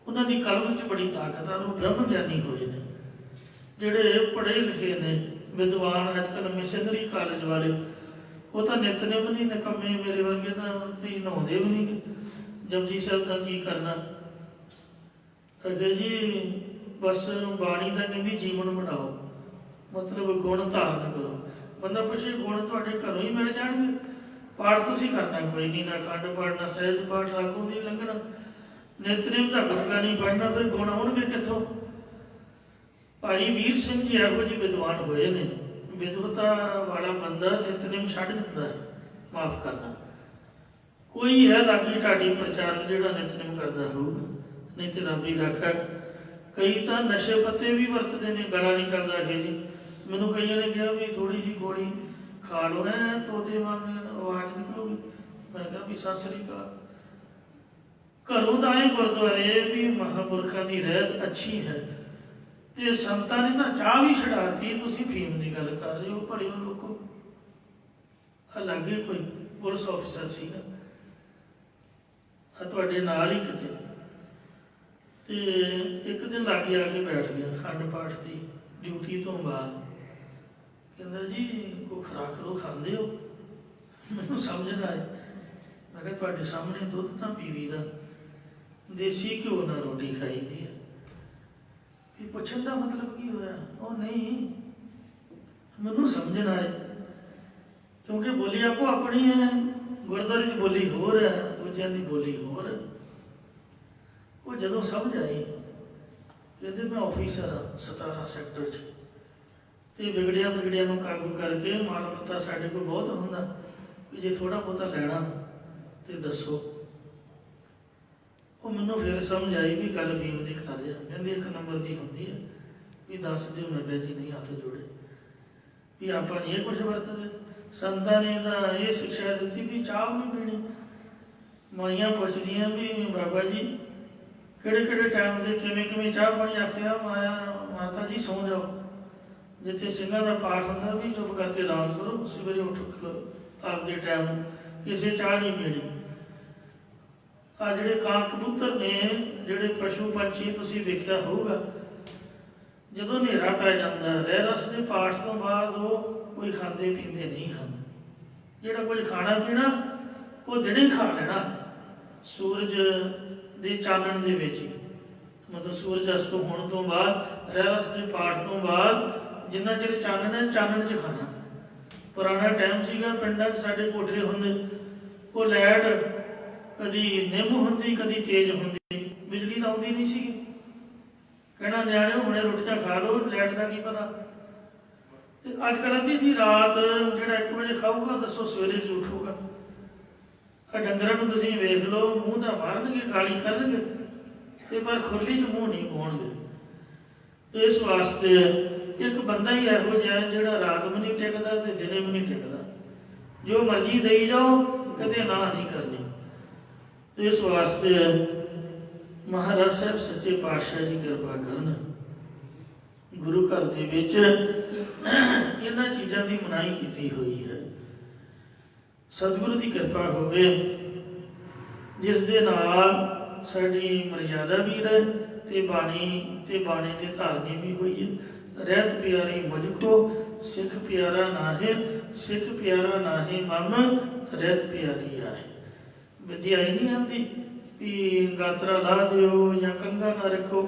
ਉਹਨਾਂ ਦੀ ਕਲਮ 'ਚ ਬੜੀ ਤਾਕਤ ਆ। ਉਹ ਬ੍ਰਹਮ ਗਿਆਨੀ ਹੋਏ ਨੇ, ਜਿਹੜੇ ਪੜ੍ਹੇ ਲਿਖੇ ਨੇ ਵਿਦਵਾਨ। ਅੱਜ ਕੱਲ੍ਹ ਮਿਸ਼ਨਰੀ ਕਾਲਜ ਵਾਲੇ ਉਹ ਤਾਂ ਨਿਤਨੇਮ ਨਹੀਂ ਨਿਕੰਮੇ, ਮੇਰੇ ਵਰਗੇ ਤਾਂ ਕਈ ਨਹਾਉਂਦੇ ਵੀ ਨਹੀਂ। ਜਪਜੀ ਸਾਹਿਬ ਦਾ ਕੀ ਕਰਨਾ? ਅਗੇ ਜੀ ਬਸ ਬਾਣੀ ਤਾਂ ਕਹਿੰਦੀ ਜੀਵਨ ਬਣਾਓ, ਮਤਲਬ ਗੁਣ ਧਾਰਨ ਕਰੋ। ਬੰਦਾ ਪੁੱਛੇ ਗੁਣ ਤੁਹਾਡੇ ਘਰੋਂ ਹੀ ਮਿਲ ਜਾਣਗੇ? ਪਾਠ ਤੁਸੀਂ ਕਰਨਾ ਕੋਈ ਨਹੀਂ, ਨਾ ਖੰਡ ਪਾਠ ਨਾ ਸਹਿਜ ਪਾਠ, ਲਾਗੂ ਨਹੀਂ ਲੰਘਣਾ। ਨਿਤਨੇਮ ਦਾ ਗੁਟਕਾ ਨਹੀਂ ਪੜ੍ਹਨਾ, ਫਿਰ ਗੁਣ ਆਉਣਗੇ ਕਿੱਥੋਂ? ਭਾਈ ਵੀਰ ਸਿੰਘ ਜੀ ਇਹੋ ਜਿਹੇ ਵਿਦਵਾਨ ਹੋਏ ਨੇ। ਵਿਦਵਤਾ ਵਾਲਾ ਬੰਦਾ ਨਿਤਨੇਮ ਛੱਡ ਦਿੰਦਾ ਹੈ, ਮਾਫ ਕਰਨਾ। ਕੋਈ ਹੈ ਲਾਗੀ ਢਾਡੀ ਪ੍ਰਚਾਰਕ ਜਿਹੜਾ ਨਿਤਨੇਮ ਕਰਦਾ ਹੋਊਗਾ, ਨਹੀਂ ਤੇ ਰੱਬ ਹੀ ਰੱਖਾ। ਕਈ ਤਾਂ ਨਸ਼ੇ ਪੱਤੇ ਵੀ ਵਰਤਦੇ ਨੇ, ਗਲਾ ਨਹੀਂ ਕਰਦਾ ਇਹ ਜੀ। ਮੈਨੂੰ ਕਈਆਂ ਨੇ ਕਿਹਾ ਵੀ ਥੋੜੀ ਜਿਹੀ ਗੋਲੀ ਖਾ ਲਓ, ਹੈ ਤੋਤੇ ਵਾਂਗ ਆਵਾਜ਼ ਨਿਕਲੂਗੀ। ਮੈਂ ਕਿਹਾ ਵੀ ਸਤਿ ਸ੍ਰੀ ਅਕਾਲ। ਘਰੋਂ ਤਾਂ ਇਹ ਗੁਰਦੁਆਰੇ ਵੀ ਮਹਾਂਪੁਰਖਾਂ ਦੀ ਰਹਿਤ ਅੱਛੀ ਹੈ ਤੇ ਸੰਤਾਂ ਨੇ ਤਾਂ ਚਾਹ ਵੀ ਛਡਾਤੀ, ਤੁਸੀਂ ਫੀਮ ਦੀ ਗੱਲ ਕਰ ਰਹੇ ਹੋ। ਭਲਿਓ ਲੋਕੋ, ਲਾਗੇ ਕੋਈ ਪੁਲਿਸ ਆਫਿਸਰ ਸੀਗਾ ਤੁਹਾਡੇ ਨਾਲ ਹੀ ਕਿਤੇ, ਤੇ ਇੱਕ ਦਿਨ ਲਾਗੇ ਆ ਕੇ ਬੈਠ ਗਿਆ ਖੰਡ ਪਾਠ ਦੀ ਡਿਊਟੀ ਤੋਂ ਬਾਅਦ। ਕਹਿੰਦਾ ਜੀ ਕੋਈ ਖੁਰਾਕ ਲੋ ਖਾਂਦੇ ਹੋ? ਮੈਨੂੰ ਸਮਝ ਨਾ ਆਏ। ਮੈਂ ਕਿਹਾ ਤੁਹਾਡੇ ਸਾਹਮਣੇ ਦੁੱਧ ਤਾਂ ਪੀਵੀ ਦਾ, ਦੇਸੀ ਘਿਓ ਨਾਲ ਰੋਟੀ ਖਾਈ ਦੀ ਹੈ। ਵੀ ਪੁੱਛਣ ਦਾ ਮਤਲਬ ਕੀ ਹੋਇਆ? ਉਹ ਨਹੀਂ, ਮੈਨੂੰ ਸਮਝ ਨਾ ਆਏ, ਕਿਉਂਕਿ ਬੋਲੀ ਆਪੋ ਆਪਣੀ ਹੈ। ਗੁਰਦੁਆਰੇ ਦੀ ਬੋਲੀ ਹੋਰ ਹੈ, ਦੂਜਿਆਂ ਦੀ ਬੋਲੀ ਹੋਰ ਹੈ। ਉਹ ਜਦੋਂ ਸਮਝ ਆਈ, ਕਹਿੰਦੇ ਮੈਂ ਆਫੀਸਰ ਹਾਂ 17 ਸੈਕਟਰ 'ਚ, ਤੇ ਵਿਗੜਿਆਂ ਨੂੰ ਕਾਬੂ ਕਰਕੇ ਮਾਲ ਮੱਤਾ ਸਾਡੇ ਕੋਲ ਬਹੁਤ ਹੁੰਦਾ, ਵੀ ਜੇ ਥੋੜ੍ਹਾ ਬਹੁਤਾ ਲੈਣਾ ਤੇ ਦੱਸੋ। ਉਹ ਮੈਨੂੰ ਫਿਰ ਸਮਝ ਆਈ ਵੀ ਗੱਲ ਫੀਮ ਦੀ ਕਰ ਰਿਹਾ। ਕਹਿੰਦੀ 1 ਨੰਬਰ ਦੀ ਹੁੰਦੀ ਹੈ ਵੀ ਦੱਸ ਦਿਓ। ਮੈਂ ਕਿਹਾ ਜੀ ਨਹੀਂ, ਹੱਥ ਜੋੜੇ ਵੀ ਆਪਾਂ ਨਹੀਂ ਇਹ ਕੁਛ ਵਰਤਦੇ। ਸੰਤਾਂ ਨੇ ਤਾਂ ਇਹ ਸਿੱਖਿਆ ਦਿੱਤੀ ਵੀ ਚਾਹ ਵੀ ਨਹੀਂ ਪੀਣੀ। ਮਾਈਆਂ ਪੁੱਛਦੀਆਂ ਵੀ ਬਾਬਾ ਜੀ ਕਿਹੜੇ ਕਿਹੜੇ ਟਾਈਮ ਦੇ ਕਿਵੇਂ ਕਿਵੇਂ ਚਾਹ ਪਾਣੀ ਆਖਿਆ। ਮਾਤਾ ਜੀ ਸੌਂ ਜਾਓ। ਜਿੱਥੇ ਸਿੰਘਾਂ ਦਾ ਪਾਠ ਹੁੰਦਾ ਵੀ ਚੁੱਪ ਕਰਕੇ ਆਰਾਮ ਕਰੋ, ਸਵੇਰੇ ਉੱਠ ਆਪਦੇ ਟਾਈਮ ਕਿਸੇ ਚਾਹ ਨਹੀਂ ਪੀਣੀ। ਆ ਜਿਹੜੇ ਕਾਂ ਕਬੂਤਰ ਨੇ, ਜਿਹੜੇ ਪਸ਼ੂ ਪੰਛੀ ਤੁਸੀਂ ਵੇਖਿਆ ਹੋਊਗਾ, ਜਦੋਂ ਹਨੇਰਾ ਪੈ ਜਾਂਦਾ ਰਹਿ ਰਸ ਦੇ ਪਾਠ ਤੋਂ ਬਾਅਦ ਉਹ ਕੋਈ ਖਾਂਦੇ ਪੀਂਦੇ ਨਹੀਂ ਹਨ। ਜਿਹੜਾ ਕੁਝ ਖਾਣਾ ਪੀਣਾ ਉਹ ਦਿਨੇ ਖਾ ਲੈਣਾ ਸੂਰਜ ਦੇ ਚਾਨਣ ਦੇ ਵਿੱਚ ਹੀ। ਮਤਲਬ ਸੂਰਜ ਅਸਤ ਹੋਣ ਤੋਂ ਬਾਅਦ ਰਹਿ ਰਸ ਦੇ ਪਾਠ ਤੋਂ ਬਾਅਦ ਜਿੰਨਾ ਚਿਰ ਚਾਨਣ ਹੈ ਚਾਨਣ 'ਚ ਖਾਣਾ। ਪੁਰਾਣਾ ਟਾਈਮ ਸੀਗਾ, ਪਿੰਡਾਂ 'ਚ ਸਾਡੇ ਕੋਠੇ ਹੁੰਦੇ, ਉਹ ਲਾਈਟ ਕਦੀ ਨਿੰਮ ਹੁੰਦੀ ਕਦੀ ਤੇਜ਼ ਹੁੰਦੀ, ਬਿਜਲੀ ਤਾਂ ਆਉਂਦੀ ਨਹੀਂ ਸੀਗੀ। ਕਹਿਣਾ ਨਿਆਣੇ ਹੁਣੇ ਰੋਟੀਆਂ ਖਾ ਲਓ, ਲਾਈਟ ਦਾ ਕੀ ਪਤਾ। ਤੇ ਅੱਜ ਕੱਲ੍ਹ ਅੱਧੀ ਦੀ ਰਾਤ ਜਿਹੜਾ 1 ਵਜੇ ਖਾਊਗਾ ਦੱਸੋ ਸਵੇਰੇ ਕੀ ਉੱਠੂਗਾ। ਆ ਡੰਗਰਾਂ ਨੂੰ ਤੁਸੀਂ ਵੇਖ ਲਓ, ਮੂੰਹ ਤਾਂ ਮਾਰਨਗੇ, ਗਾਲੀ ਕਰਨਗੇ, ਤੇ ਪਰ ਖੁਰਲੀ 'ਚ ਮੂੰਹ ਨਹੀਂ ਪਾਉਣਗੇ। ਤੇ ਇਸ ਵਾਸਤੇ ਇੱਕ ਬੰਦਾ ਹੀ ਇਹੋ ਜਿਹਾ ਜਿਹੜਾ ਰਾਤ ਵੀ ਨਹੀਂ ਟਿਕਦਾ ਤੇ ਦਿਨੇ ਵੀ ਨਹੀਂ ਟਿਕਦਾ। ਜੋ ਮਰਜ਼ੀ ਦੇਈ ਜਾਓ, ਕਦੇ ਨਾ ਨਹੀਂ ਕਰਨੀ। ਤੇ ਇਸ ਵਾਸਤੇ ਮਹਾਰਾਜ ਸਾਹਿਬ ਸੱਚੇ ਪਾਤਸ਼ਾਹ ਜੀ ਕਿਰਪਾ ਕਰਨ। ਗੁਰੂ ਘਰ ਦੇ ਵਿੱਚ ਇਹਨਾਂ ਚੀਜ਼ਾਂ ਦੀ ਮਨਾਹੀ ਕੀਤੀ ਹੋਈ ਹੈ। ਸਤਿਗੁਰੂ ਦੀ ਕਿਰਪਾ ਹੋਵੇ ਜਿਸ ਦੇ ਨਾਲ ਸਾਡੀ ਮਰਜ਼ਾਦਾ ਵੀ ਰਹੇ ਤੇ ਬਾਣੀ ਦੇ ਧਾਰਨੀ ਵੀ ਹੋਈ ਹੈ। ਰਹਿਤ ਪਿਆਰੀ ਮੁਝ ਕੋ ਸਿੱਖ ਪਿਆਰਾ ਨਾਹੇ, ਸਿੱਖ ਪਿਆਰਾ ਨਾਹੇ ਮਮ ਰਹਿਤ ਪਿਆਰੀ ਆਏ। ਵਿਦਿਆ ਹੀ ਨਹੀਂ ਆਉਂਦੀ ਵੀ ਗਾਤਰਾ ਲਾ ਦਿਓ ਜਾਂ ਕੰਘਾ ਨਾ ਰੱਖੋ।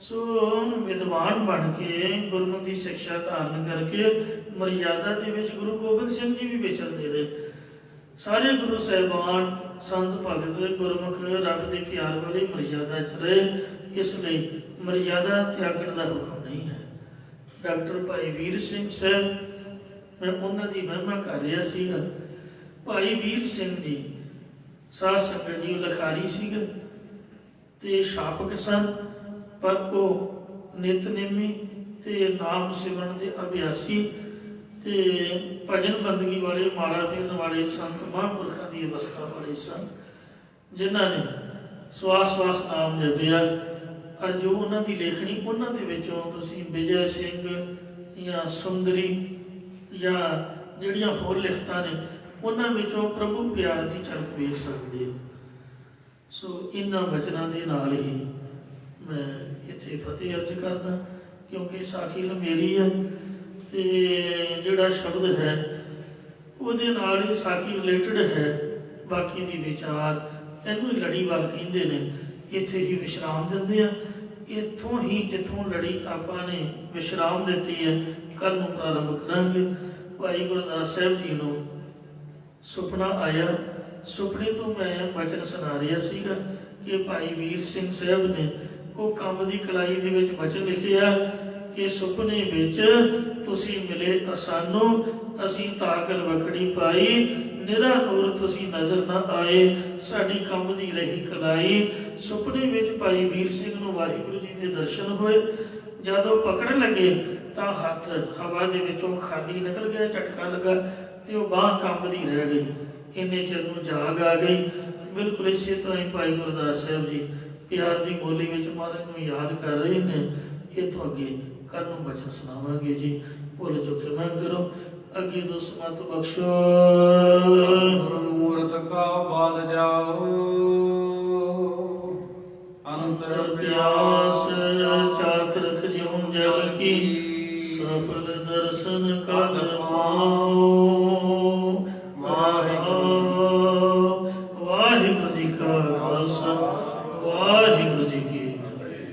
ਸੋ ਵਿਦਵਾਨ ਬਣ ਕੇ ਗੁਰਮਤਿ ਦੀ ਸਿੱਖਿਆ ਧਾਰਨ ਕਰਕੇ ਮਰਜ਼ਾਦਾ ਦੇ ਵਿੱਚ ਗੁਰੂ ਗੋਬਿੰਦ ਸਿੰਘ ਜੀ ਵੀ ਵਿਚਰਦੇ ਰਹੇ। ਸਾਰੇ ਗੁਰੂ ਸਾਹਿਬਾਨ ਸੰਤ ਭਗਤ ਗੁਰਮੁਖ ਰੱਬ ਦੇ ਪਿਆਰ ਵਾਲੇ ਮਰਜ਼ਾਦਾ 'ਚ ਰਹੇ। ਇਸ ਲਈ ਮਰਜ਼ਾਦਾ ਤਿਆਗਣ ਦਾ ਹੁਕਮ ਨਹੀਂ ਹੈ। ਡਾਕਟਰ ਭਾਈ ਵੀਰ ਸਿੰਘ ਸਾਹਿਬ, ਮੈਂ ਉਹਨਾਂ ਦੀ ਮਹਿਮਾ ਕਰ ਰਿਹਾ ਸੀਗਾ। ਭਾਈ ਵੀਰ ਸਿੰਘ ਜੀ ਸਾਧ ਸੰਗਤ ਜੀ ਲਿਖਾਰੀ ਸੀਗੇ ਤੇ ਛਾਪਕ ਸਨ, ਪਰ ਉਹ ਨਿਤਨੇਮੀ ਤੇ ਨਾਮ ਸਿਮਰਨ ਦੇ ਅਭਿਆਸੀ ਤੇ ਭਜਨ ਬੰਦਗੀ ਵਾਲੇ, ਮਾਲਾ ਫੇਰਨ ਵਾਲੇ ਸੰਤ ਮਹਾਂਪੁਰਖਾਂ ਦੀ ਅਵਸਥਾ ਵਾਲੇ ਸਨ, ਜਿਨ੍ਹਾਂ ਨੇ ਸਵਾਸ ਸਵਾਸ ਨਾਮ ਜਪਿਆ। ਔਰ ਜੋ ਉਹਨਾਂ ਦੀ ਲੇਖਣੀ, ਉਹਨਾਂ ਦੇ ਵਿੱਚੋਂ ਤੁਸੀਂ ਵਿਜੈ ਸਿੰਘ ਜਾਂ ਸੁੰਦਰੀ ਜਾਂ ਜਿਹੜੀਆਂ ਹੋਰ ਲਿਖਤਾਂ ਨੇ, ਉਹਨਾਂ ਵਿੱਚੋਂ ਪ੍ਰਭੂ ਪਿਆਰ ਦੀ ਝਲਕ ਵੇਖ ਸਕਦੇ ਹੋ। ਸੋ ਇਹਨਾਂ ਵਚਨਾਂ ਦੇ ਨਾਲ ਹੀ ਮੈਂ ਇੱਥੇ ਫਤਿਹ ਅਰਜ਼ ਕਰਦਾ, ਕਿਉਂਕਿ ਸਾਖੀ ਲੰਮੇਰੀ ਹੈ ਤੇ ਜਿਹੜਾ ਸ਼ਬਦ ਹੈ ਉਹਦੇ ਨਾਲ ਹੀ ਸਾਖੀ ਰਿਲੇਟਡ ਹੈ। ਬਾਕੀ ਦੀ ਵਿਚਾਰ ਇਹਨੂੰ ਹੀ ਲੜੀਵਾਰ ਕਹਿੰਦੇ ਨੇ। ਇੱਥੇ ਹੀ ਵਿਸ਼ਰਾਮ ਦਿੰਦੇ ਆ। ਇੱਥੋਂ ਹੀ ਜਿੱਥੋਂ ਲੜੀ ਆਪਾਂ ਨੇ ਵਿਸ਼ਰਾਮ ਦਿੱਤੀ ਹੈ, ਕੱਲ ਨੂੰ ਪ੍ਰਾਰੰਭ ਕਰਾਂਗੇ। ਭਾਈ ਗੁਰਦਾਸ ਸਾਹਿਬ ਜੀ ਨੂੰ ਸੁਪਨਾ ਆਇਆ। ਸੁਪਨੇ ਤੋਂ ਮੈਂ ਵਚਨ ਸੁਣਾ ਰਿਹਾ ਸੀਗਾ ਕਿ ਭਾਈ ਵੀਰ ਸਿੰਘ ਸਾਹਿਬ ਨੇ ਉਹ ਕੰਮ ਦੀ ਕਲਾਈ ਦੇ ਵਿੱਚ ਵਚਨ ਲਿਖਿਆ ਕਿ ਸੁਪਨੇ ਵਿੱਚ ਤੁਸੀਂ ਮਿਲੇ ਸਾਨੂੰ, ਅਸੀਂ ਤਾਕਲ ਵਖੜੀ ਪਾਈ, ਨਿਰਾ ਨੂਰ ਤੁਸੀਂ ਨਜ਼ਰ ਨਾ ਆਏ, ਸਾਡੀ ਕੰਮ ਦੀ ਰਹੀ ਕਲਾਈ। ਸੁਪਨੇ ਵਿੱਚ ਭਾਈ ਵੀਰ ਸਿੰਘ ਨੂੰ ਵਾਹਿਗੁਰੂ ਜੀ ਦੇ ਦਰਸ਼ਨ ਹੋਏ। ਜਦੋਂ ਪਕੜਨ ਲੱਗੇ ਤਾਂ ਹੱਥ ਹਵਾ ਦੇ ਵਿੱਚੋਂ ਖਾਲੀ ਨਿਕਲ ਗਿਆ, ਝਟਕਾ ਲੱਗਾ ਤੇ ਉਹ ਬਾਂਹ ਕੰਬਦੀ ਰਹਿ ਗਈ। ਇੰਨੇ ਚਿਰ ਨੂੰ ਜਾਗ ਆ ਗਈ। ਬਿਲਕੁਲ ਇਸੇ ਤਰ੍ਹਾਂ ਹੀ ਭਾਈ ਗੁਰਦਾਸ ਸਾਹਿਬ ਜੀ ਪਿਆਰ ਦੀ ਬੋਲੀ ਵਿੱਚ ਮਹਾਰਾਜ ਨੂੰ ਯਾਦ ਕਰ ਰਹੇ ਨੇ। ਇਹ ਤੋਂ ਅੱਗੇ ਕੱਲ ਨੂੰ ਬਚਨ ਸੁਣਾਵਾਂਗੇ ਜੀ। ਭੁੱਲ ਚੁੱਕੇ ਮੈਂ ਕਰੋ, ਅੱਗੇ ਤੋਂ ਸਮਤ ਬਖਸ਼ੋ। ਮੂਰਤ ਕਾ ਬਲ ਜਾਓ, ਅੰਤਰ ਪਿਆਸ ਚਾਤਰਕ ਜਿਉ ਜਲ ਕੀ, ਸਫਲ ਦਰਸ਼ਨ ਕਦ ਪਾਓ। ਵਾਹਿਗੁਰੂ ਜੀ ਕਾ ਖਾਲਸਾ, ਵਾਹਿਗੁਰੂ